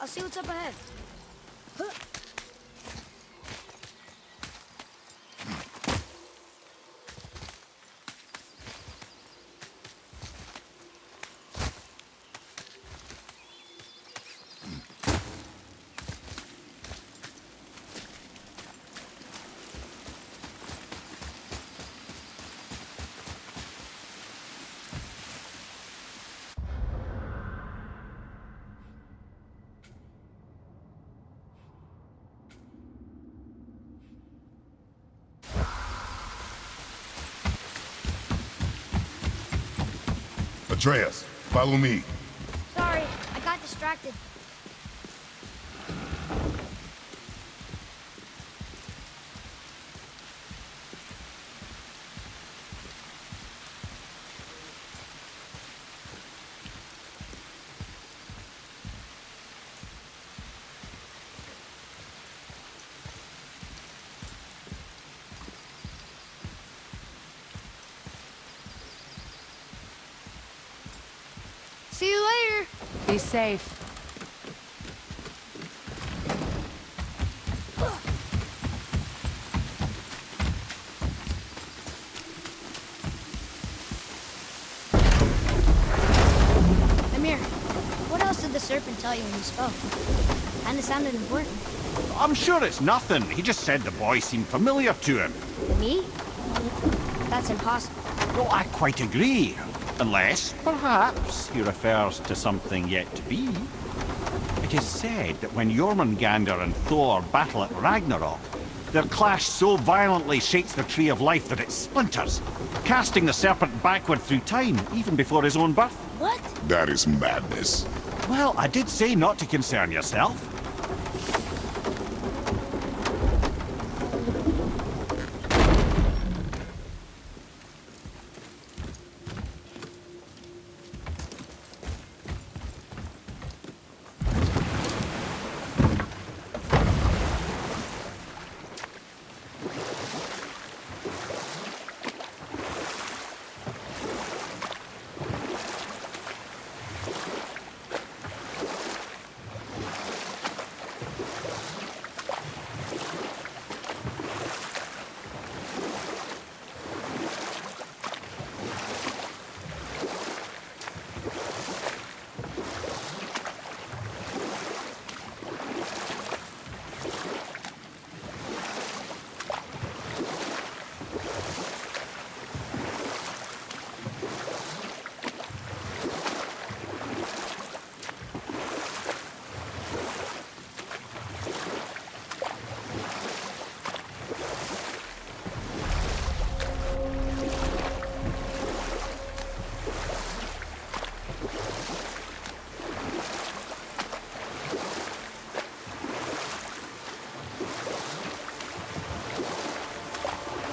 I'll see what's up ahead. Atreus, follow me. Sorry, I got distracted. See you later. Be safe. Amir, what else did the serpent tell you when you spoke? Kinda sounded important. I'm sure it's nothing. He just said the boy seemed familiar to him. Me? That's impossible. Well, I quite agree. Unless, perhaps, he refers to something yet to be. It is said that when Jormungandr and Thor battle at Ragnarok, their clash so violently shakes the Tree of Life that it splinters, casting the serpent backward through time, even before his own birth. What? That is madness. Well, I did say not to concern yourself.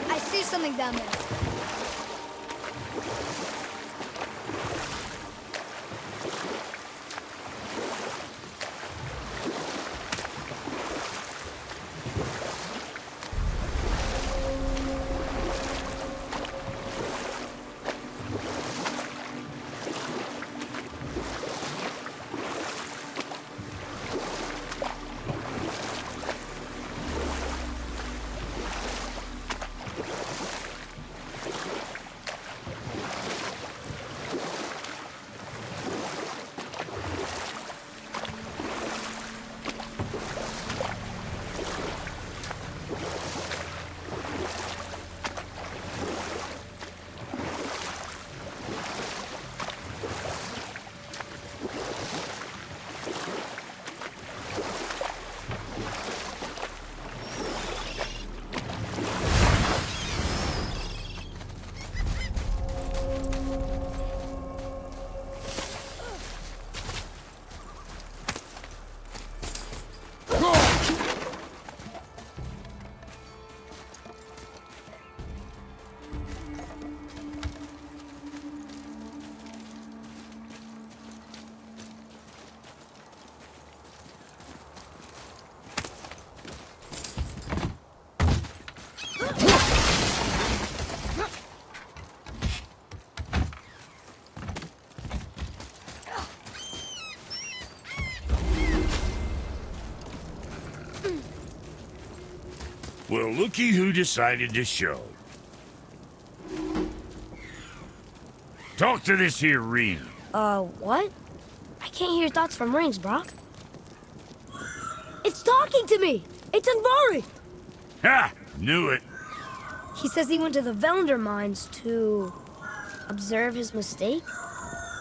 I see something down there. Well, looky who decided to show. Talk to this here ring. What? I can't hear thoughts from rings, Brock. It's talking to me! It's Anvari! Ha! Knew it. He says he went to the Velander mines to observe his mistake.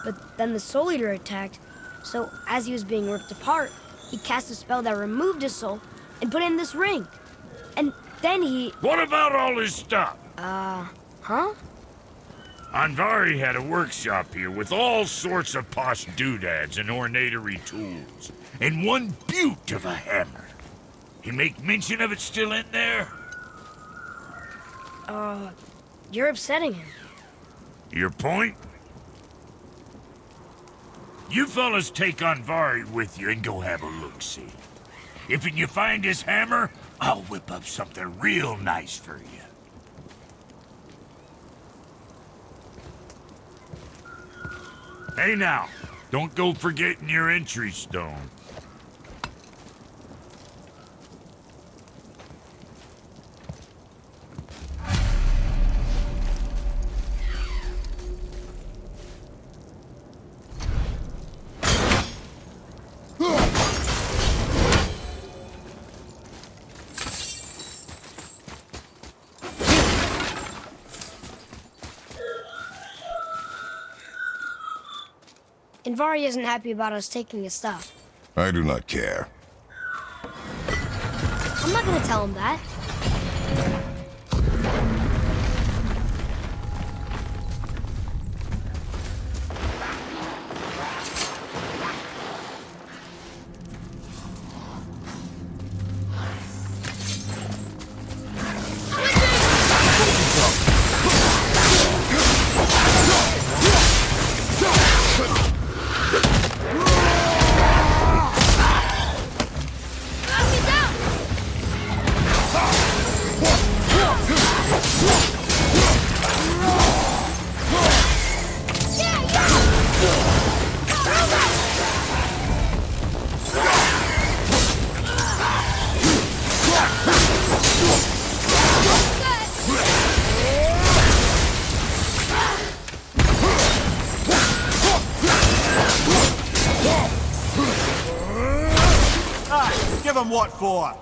But then the Soul Eater attacked, so as he was being ripped apart, he cast a spell that removed his soul and put it in this ring. And then he... What about all his stuff? Huh? Anvari had a workshop here with all sorts of posh doodads and ornatory tools. And one beaut of a hammer. You make mention of it still in there? You're upsetting him. Your point? You fellas take Anvari with you and go have a look-see. If you find his hammer, I'll whip up something real nice for you. Hey now, don't go forgetting your entry stone. Anvari isn't happy about us taking his stuff. I do not care. I'm not gonna tell him that. Give him what for?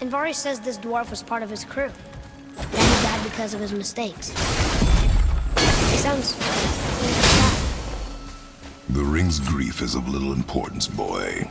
Anvari says this dwarf was part of his crew. Then he died because of his mistakes. He sounds sad. The ring's grief is of little importance, boy.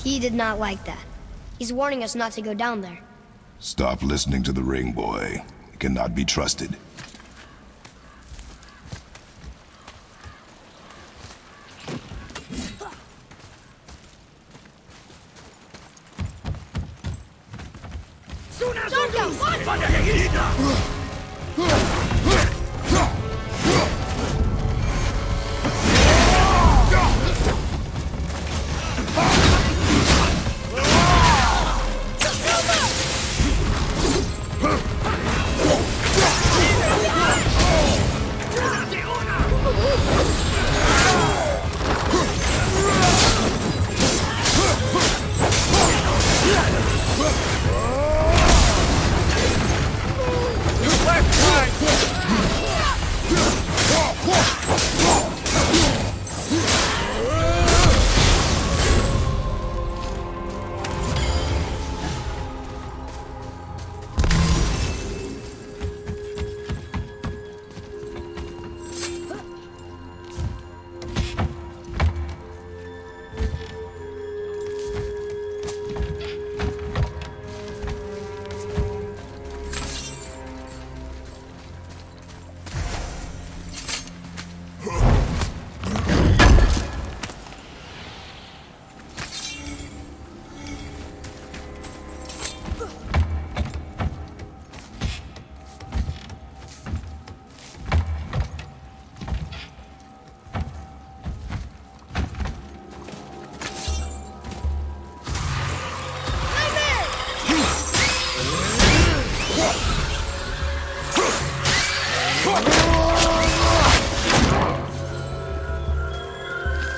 He did not like that. He's warning us not to go down there. Stop listening to the ring, boy. It cannot be trusted.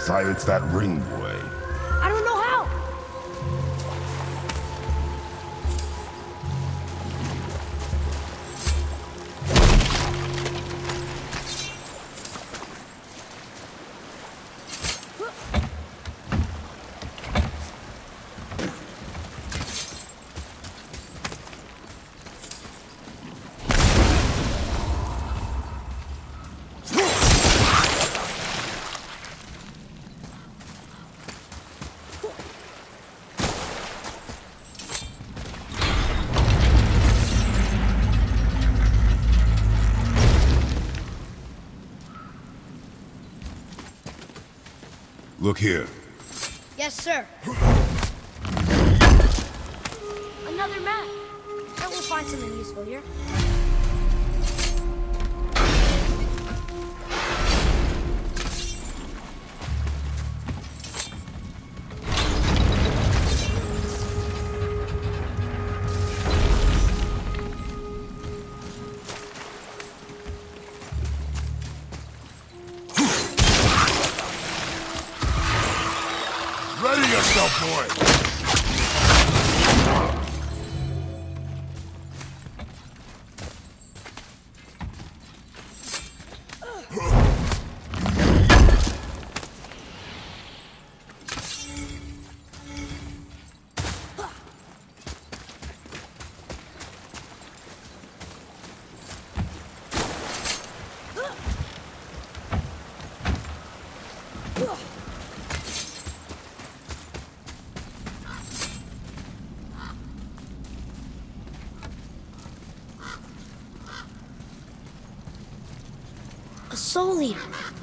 Silence that ring, boy. I don't know how. Look here. Yes, sir. Another map. I will find something useful here. Ready yourself, boy! A soul eater.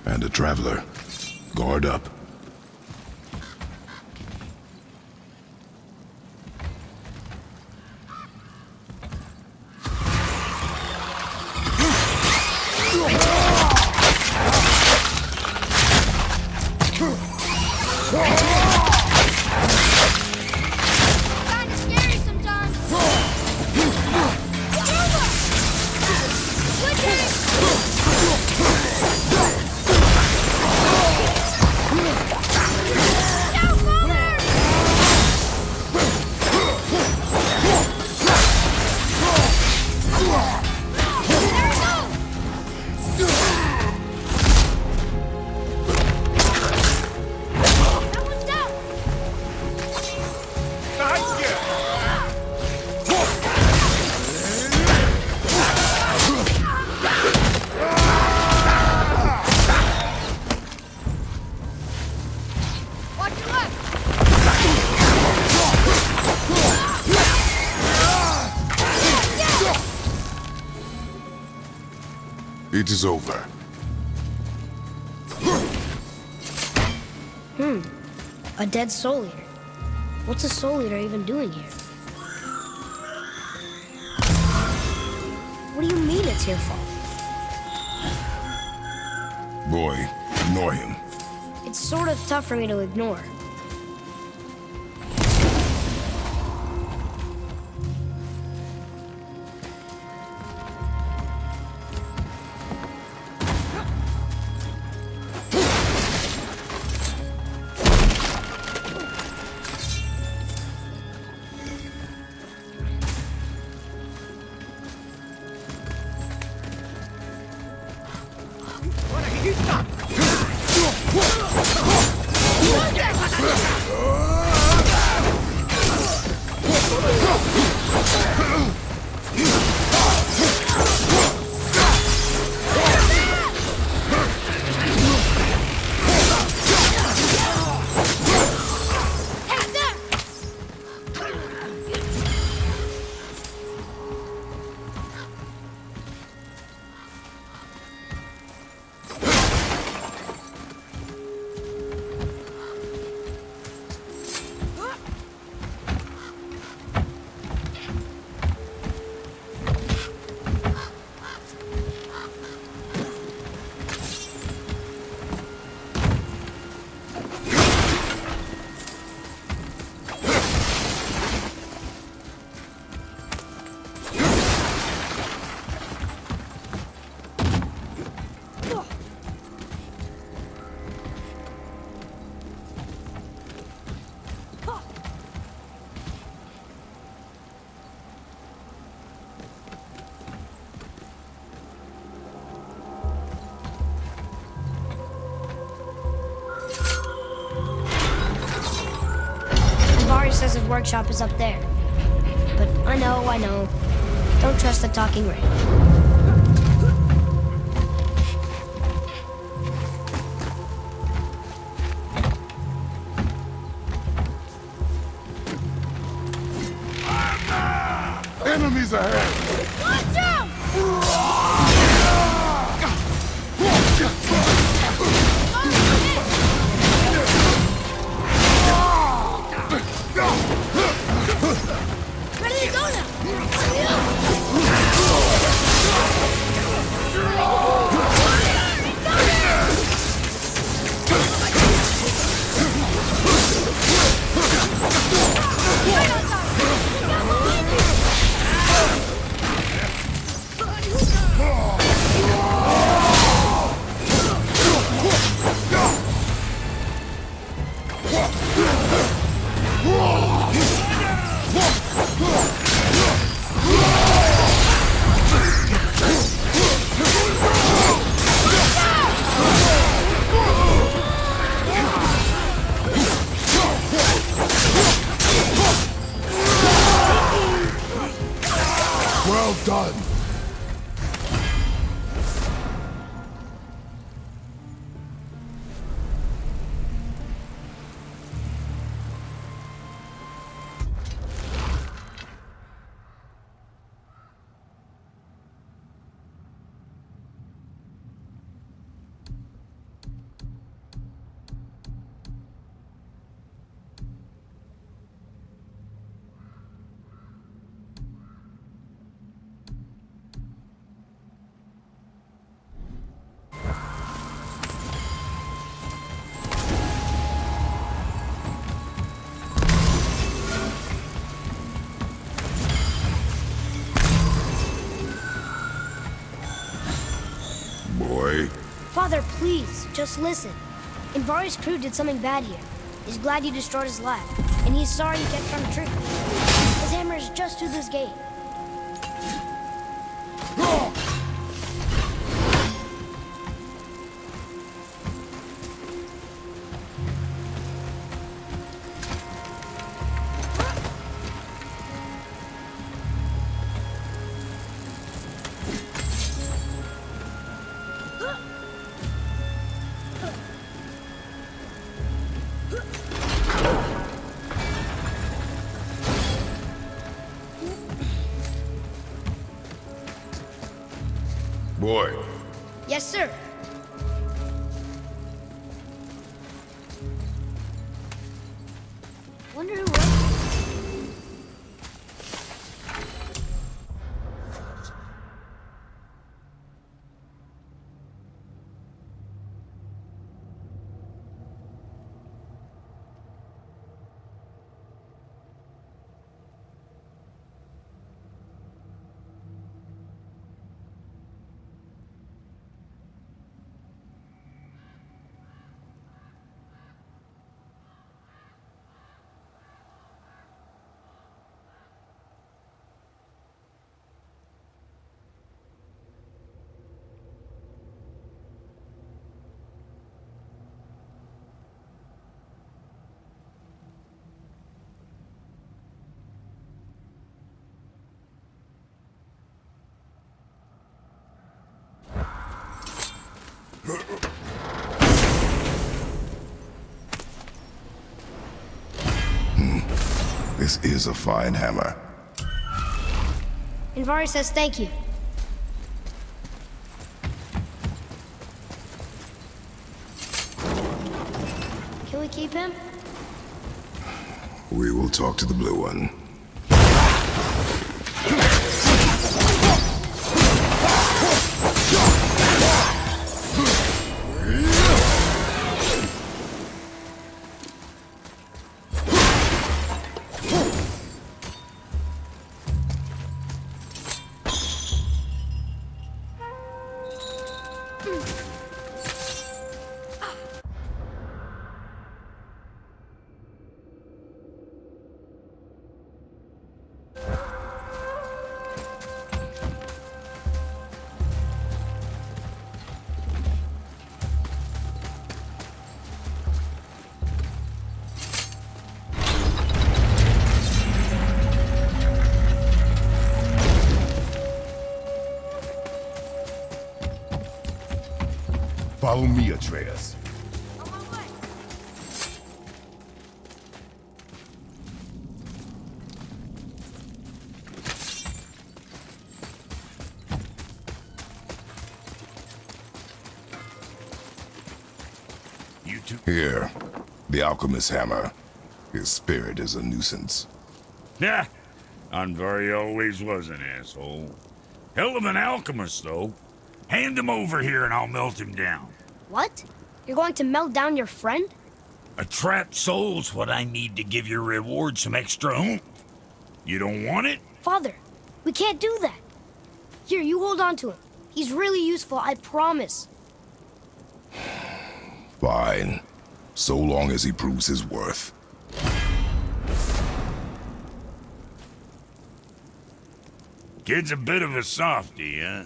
And a traveler. Guard up. Kinda scary sometimes. It is over. A dead soul eater. What's a soul eater even doing here? What do you mean it's your fault? Boy, ignore him. It's sort of tough for me to ignore. his workshop is up there. But I know. Don't trust the talking ring. Enemies ahead! Watch out! Ready to go Well done! Boy. Father, please, just listen. Invari's crew did something bad here. He's glad you destroyed his lab, and he's sorry you kept from the truth. His hammer is just through this gate. Boy. Yes, sir. Wonder who wrote this. This is a fine hammer. Invari says thank you. Can we keep him? We will talk to the blue one. Follow me, Atreus. You two... Here, the alchemist's hammer. His spirit is a nuisance. Nah, Andvari always was an asshole. Hell of an alchemist, though. Hand him over here and I'll melt him down. What? You're going to melt down your friend? A trapped soul's what I need to give your reward some extra oomph. You don't want it? Father, we can't do that. Here, you hold on to him. He's really useful, I promise. Fine. So long as he proves his worth. Kid's a bit of a softie, huh?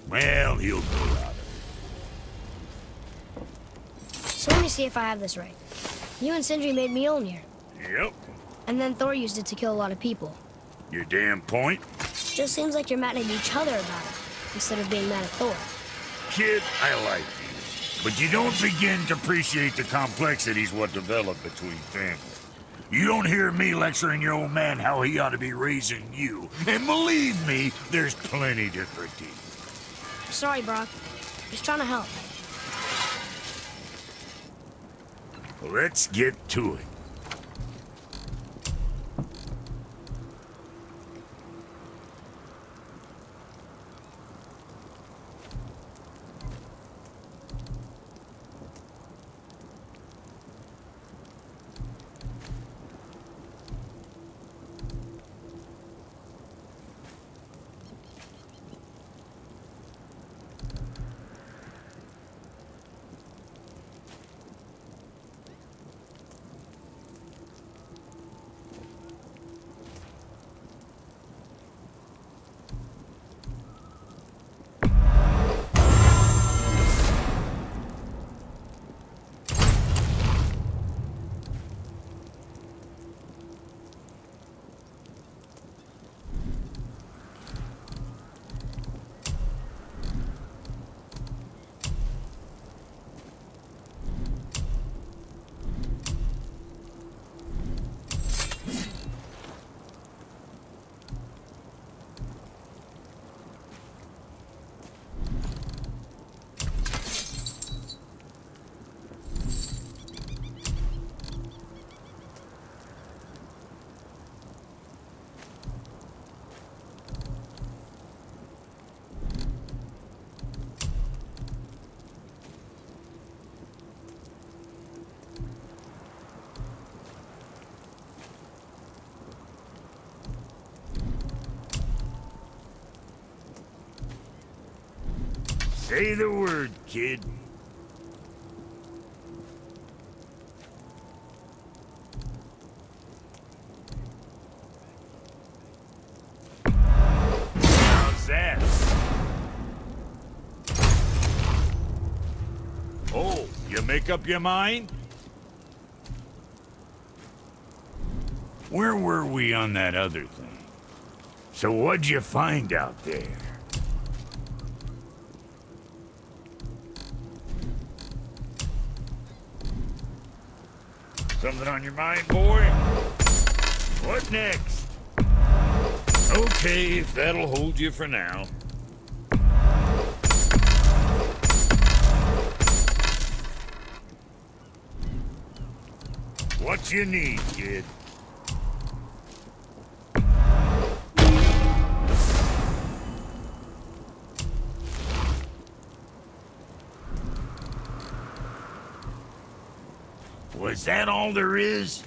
Well, he'll grow out of So let me see if I have this right. You and Sindri made Mjolnir, it. Yep. and then Thor used it to kill a lot of people. Your damn point. Just seems like you're mad at each other about it, instead of being mad at Thor. Kid, I like you. But you don't begin to appreciate the complexities what develop between families. You don't hear me lecturing your old man how he ought to be raising you. And believe me, there's plenty to critique. Sorry, Brock. Just trying to help. Let's get to it. Say the word, kid. How's that? Oh, you make up your mind? Where were we on that other thing? So what'd you find out there? Something on your mind, boy? What next? Okay, if that'll hold you for now. What you need, kid? Was that all there is?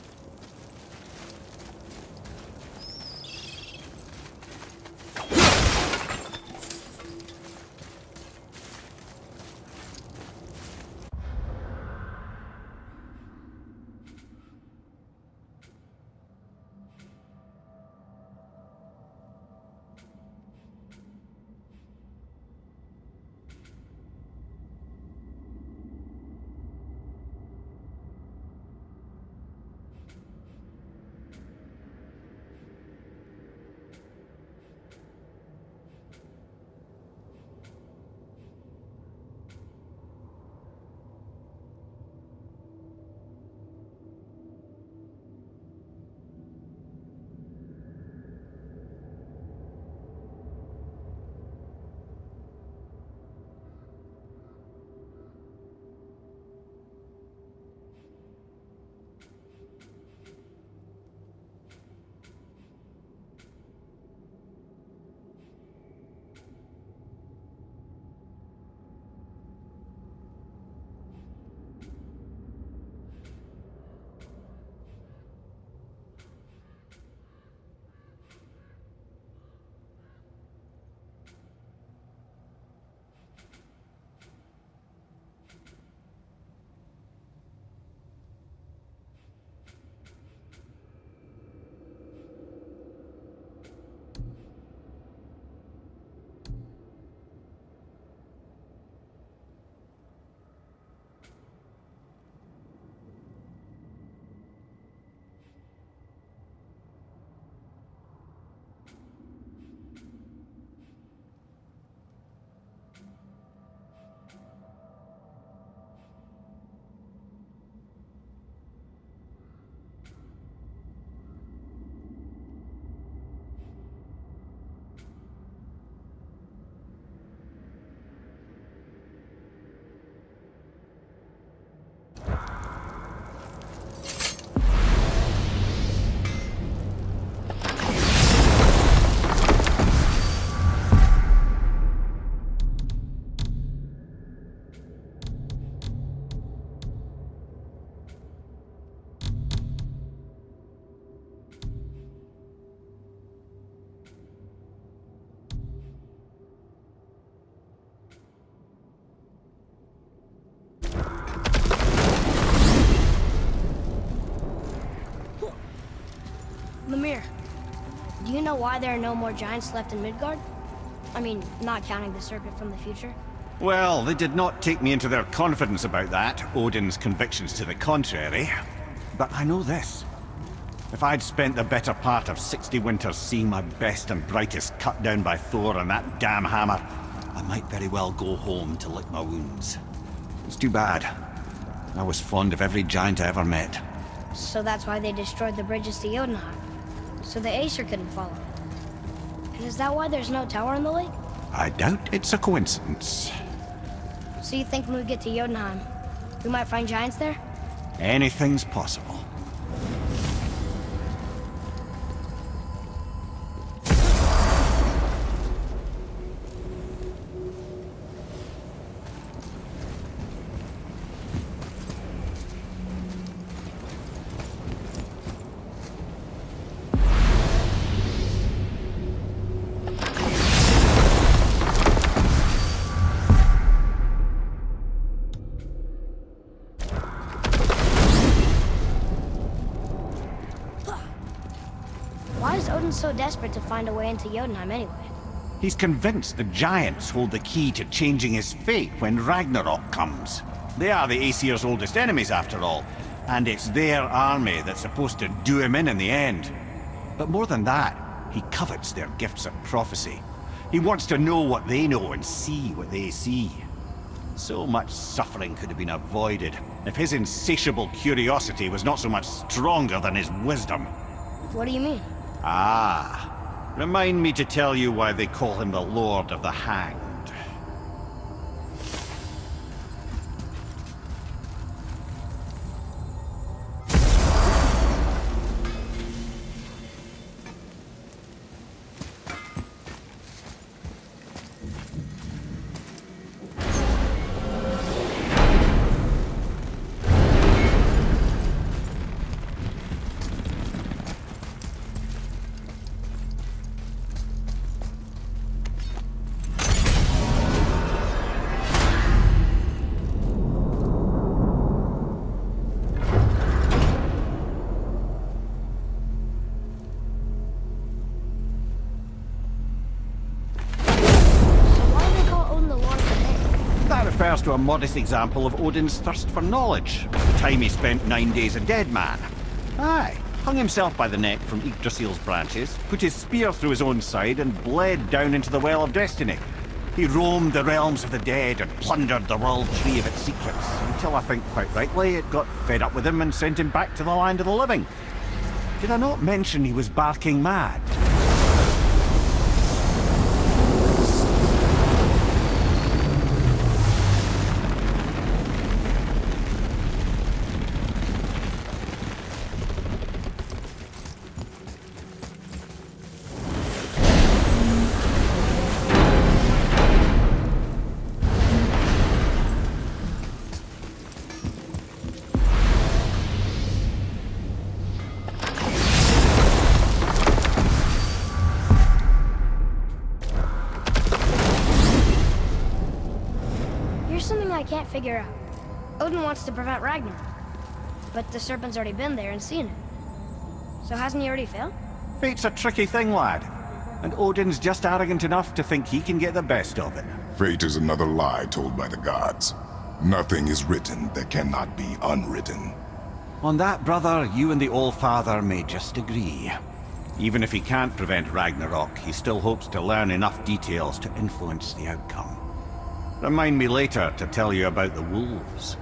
know why there are no more giants left in Midgard? I mean, not counting the serpent from the future. Well, they did not take me into their confidence about that, Odin's convictions to the contrary. But I know this. If I'd spent the better part of 60 winters seeing my best and brightest cut down by Thor and that damn hammer, I might very well go home to lick my wounds. It's too bad. I was fond of every giant I ever met. So that's why they destroyed the bridges to Jotunheim. So the Aesir couldn't follow. And is that why there's no tower in the lake? I doubt it's a coincidence. So you think when we get to Jotunheim, we might find giants there? Anything's possible. Why is Odin so desperate to find a way into Jotunheim anyway? He's convinced the giants hold the key to changing his fate when Ragnarok comes. They are the Aesir's oldest enemies, after all, and it's their army that's supposed to do him in the end. But more than that, he covets their gifts of prophecy. He wants to know what they know and see what they see. So much suffering could have been avoided if his insatiable curiosity was not so much stronger than his wisdom. What do you mean? Ah, remind me to tell you why they call him the Lord of the Hanged. Refers to a modest example of Odin's thirst for knowledge. The time he spent 9 days a dead man. Aye, hung himself by the neck from Yggdrasil's branches, put his spear through his own side, and bled down into the Well of Destiny. He roamed the realms of the dead and plundered the world tree of its secrets, until I think quite rightly it got fed up with him and sent him back to the land of the living. Did I not mention he was barking mad? Something I can't figure out. Odin wants to prevent Ragnarok, but the serpent's already been there and seen it. So hasn't he already failed? Fate's a tricky thing, lad. And Odin's just arrogant enough to think he can get the best of it. Fate is another lie told by the gods. Nothing is written that cannot be unwritten. On that, brother, you and the All-Father may just agree. Even if he can't prevent Ragnarok, he still hopes to learn enough details to influence the outcome. Remind me later to tell you about the wolves.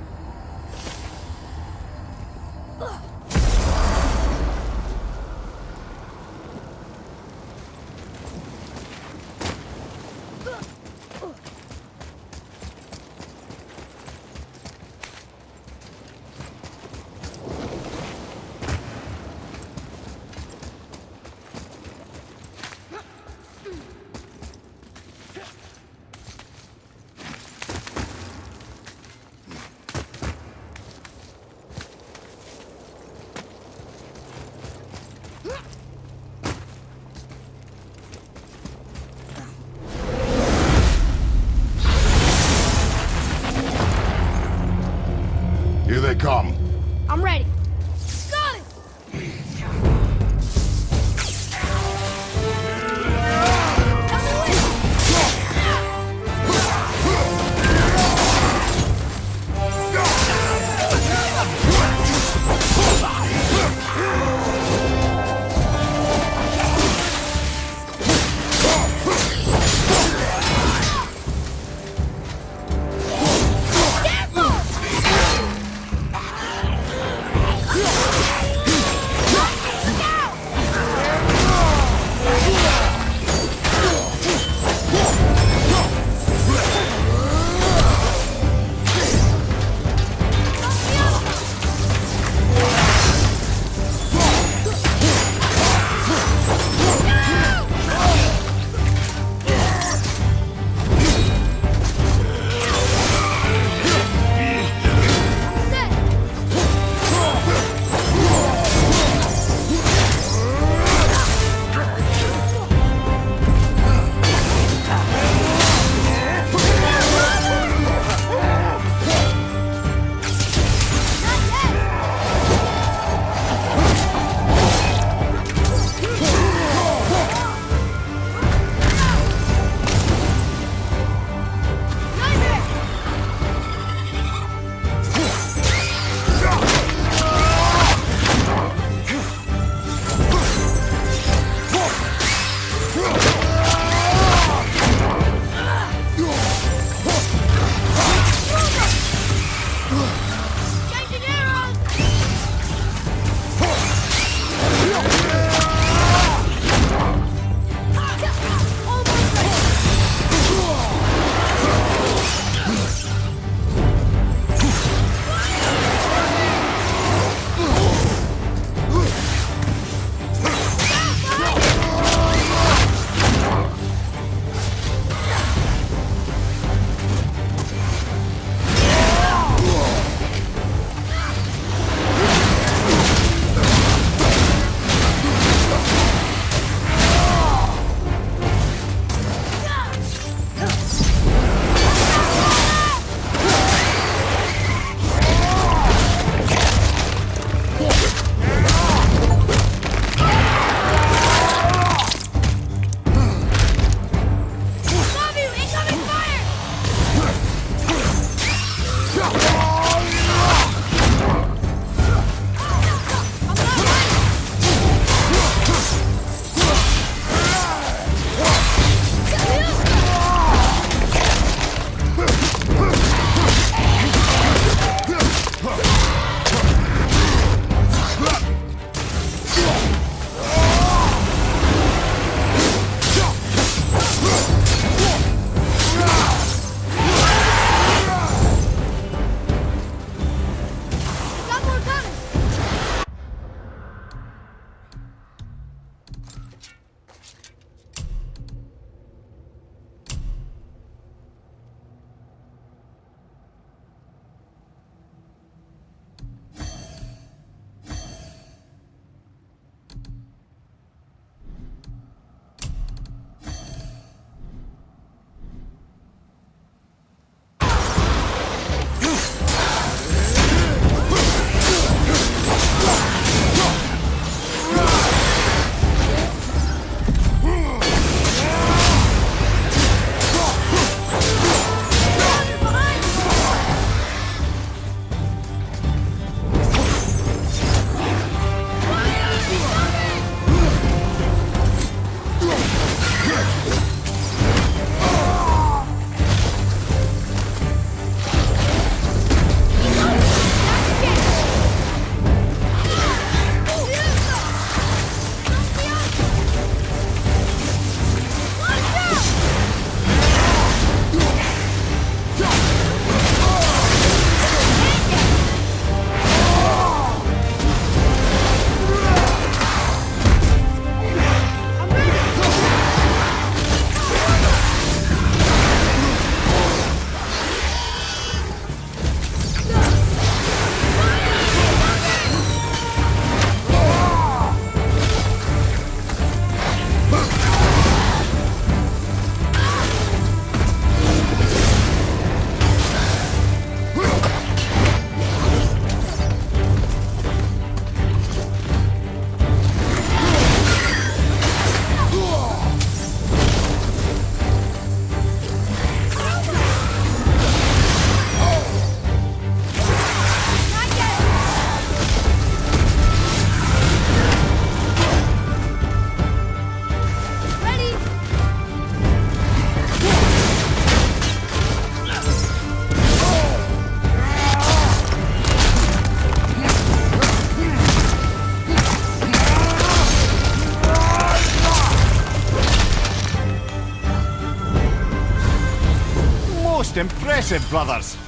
Impressive, brothers.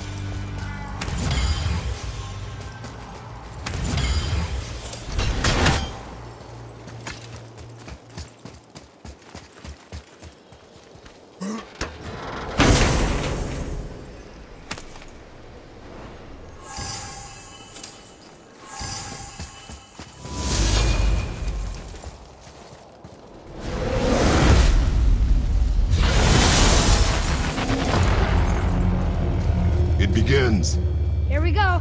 It begins. Here we go.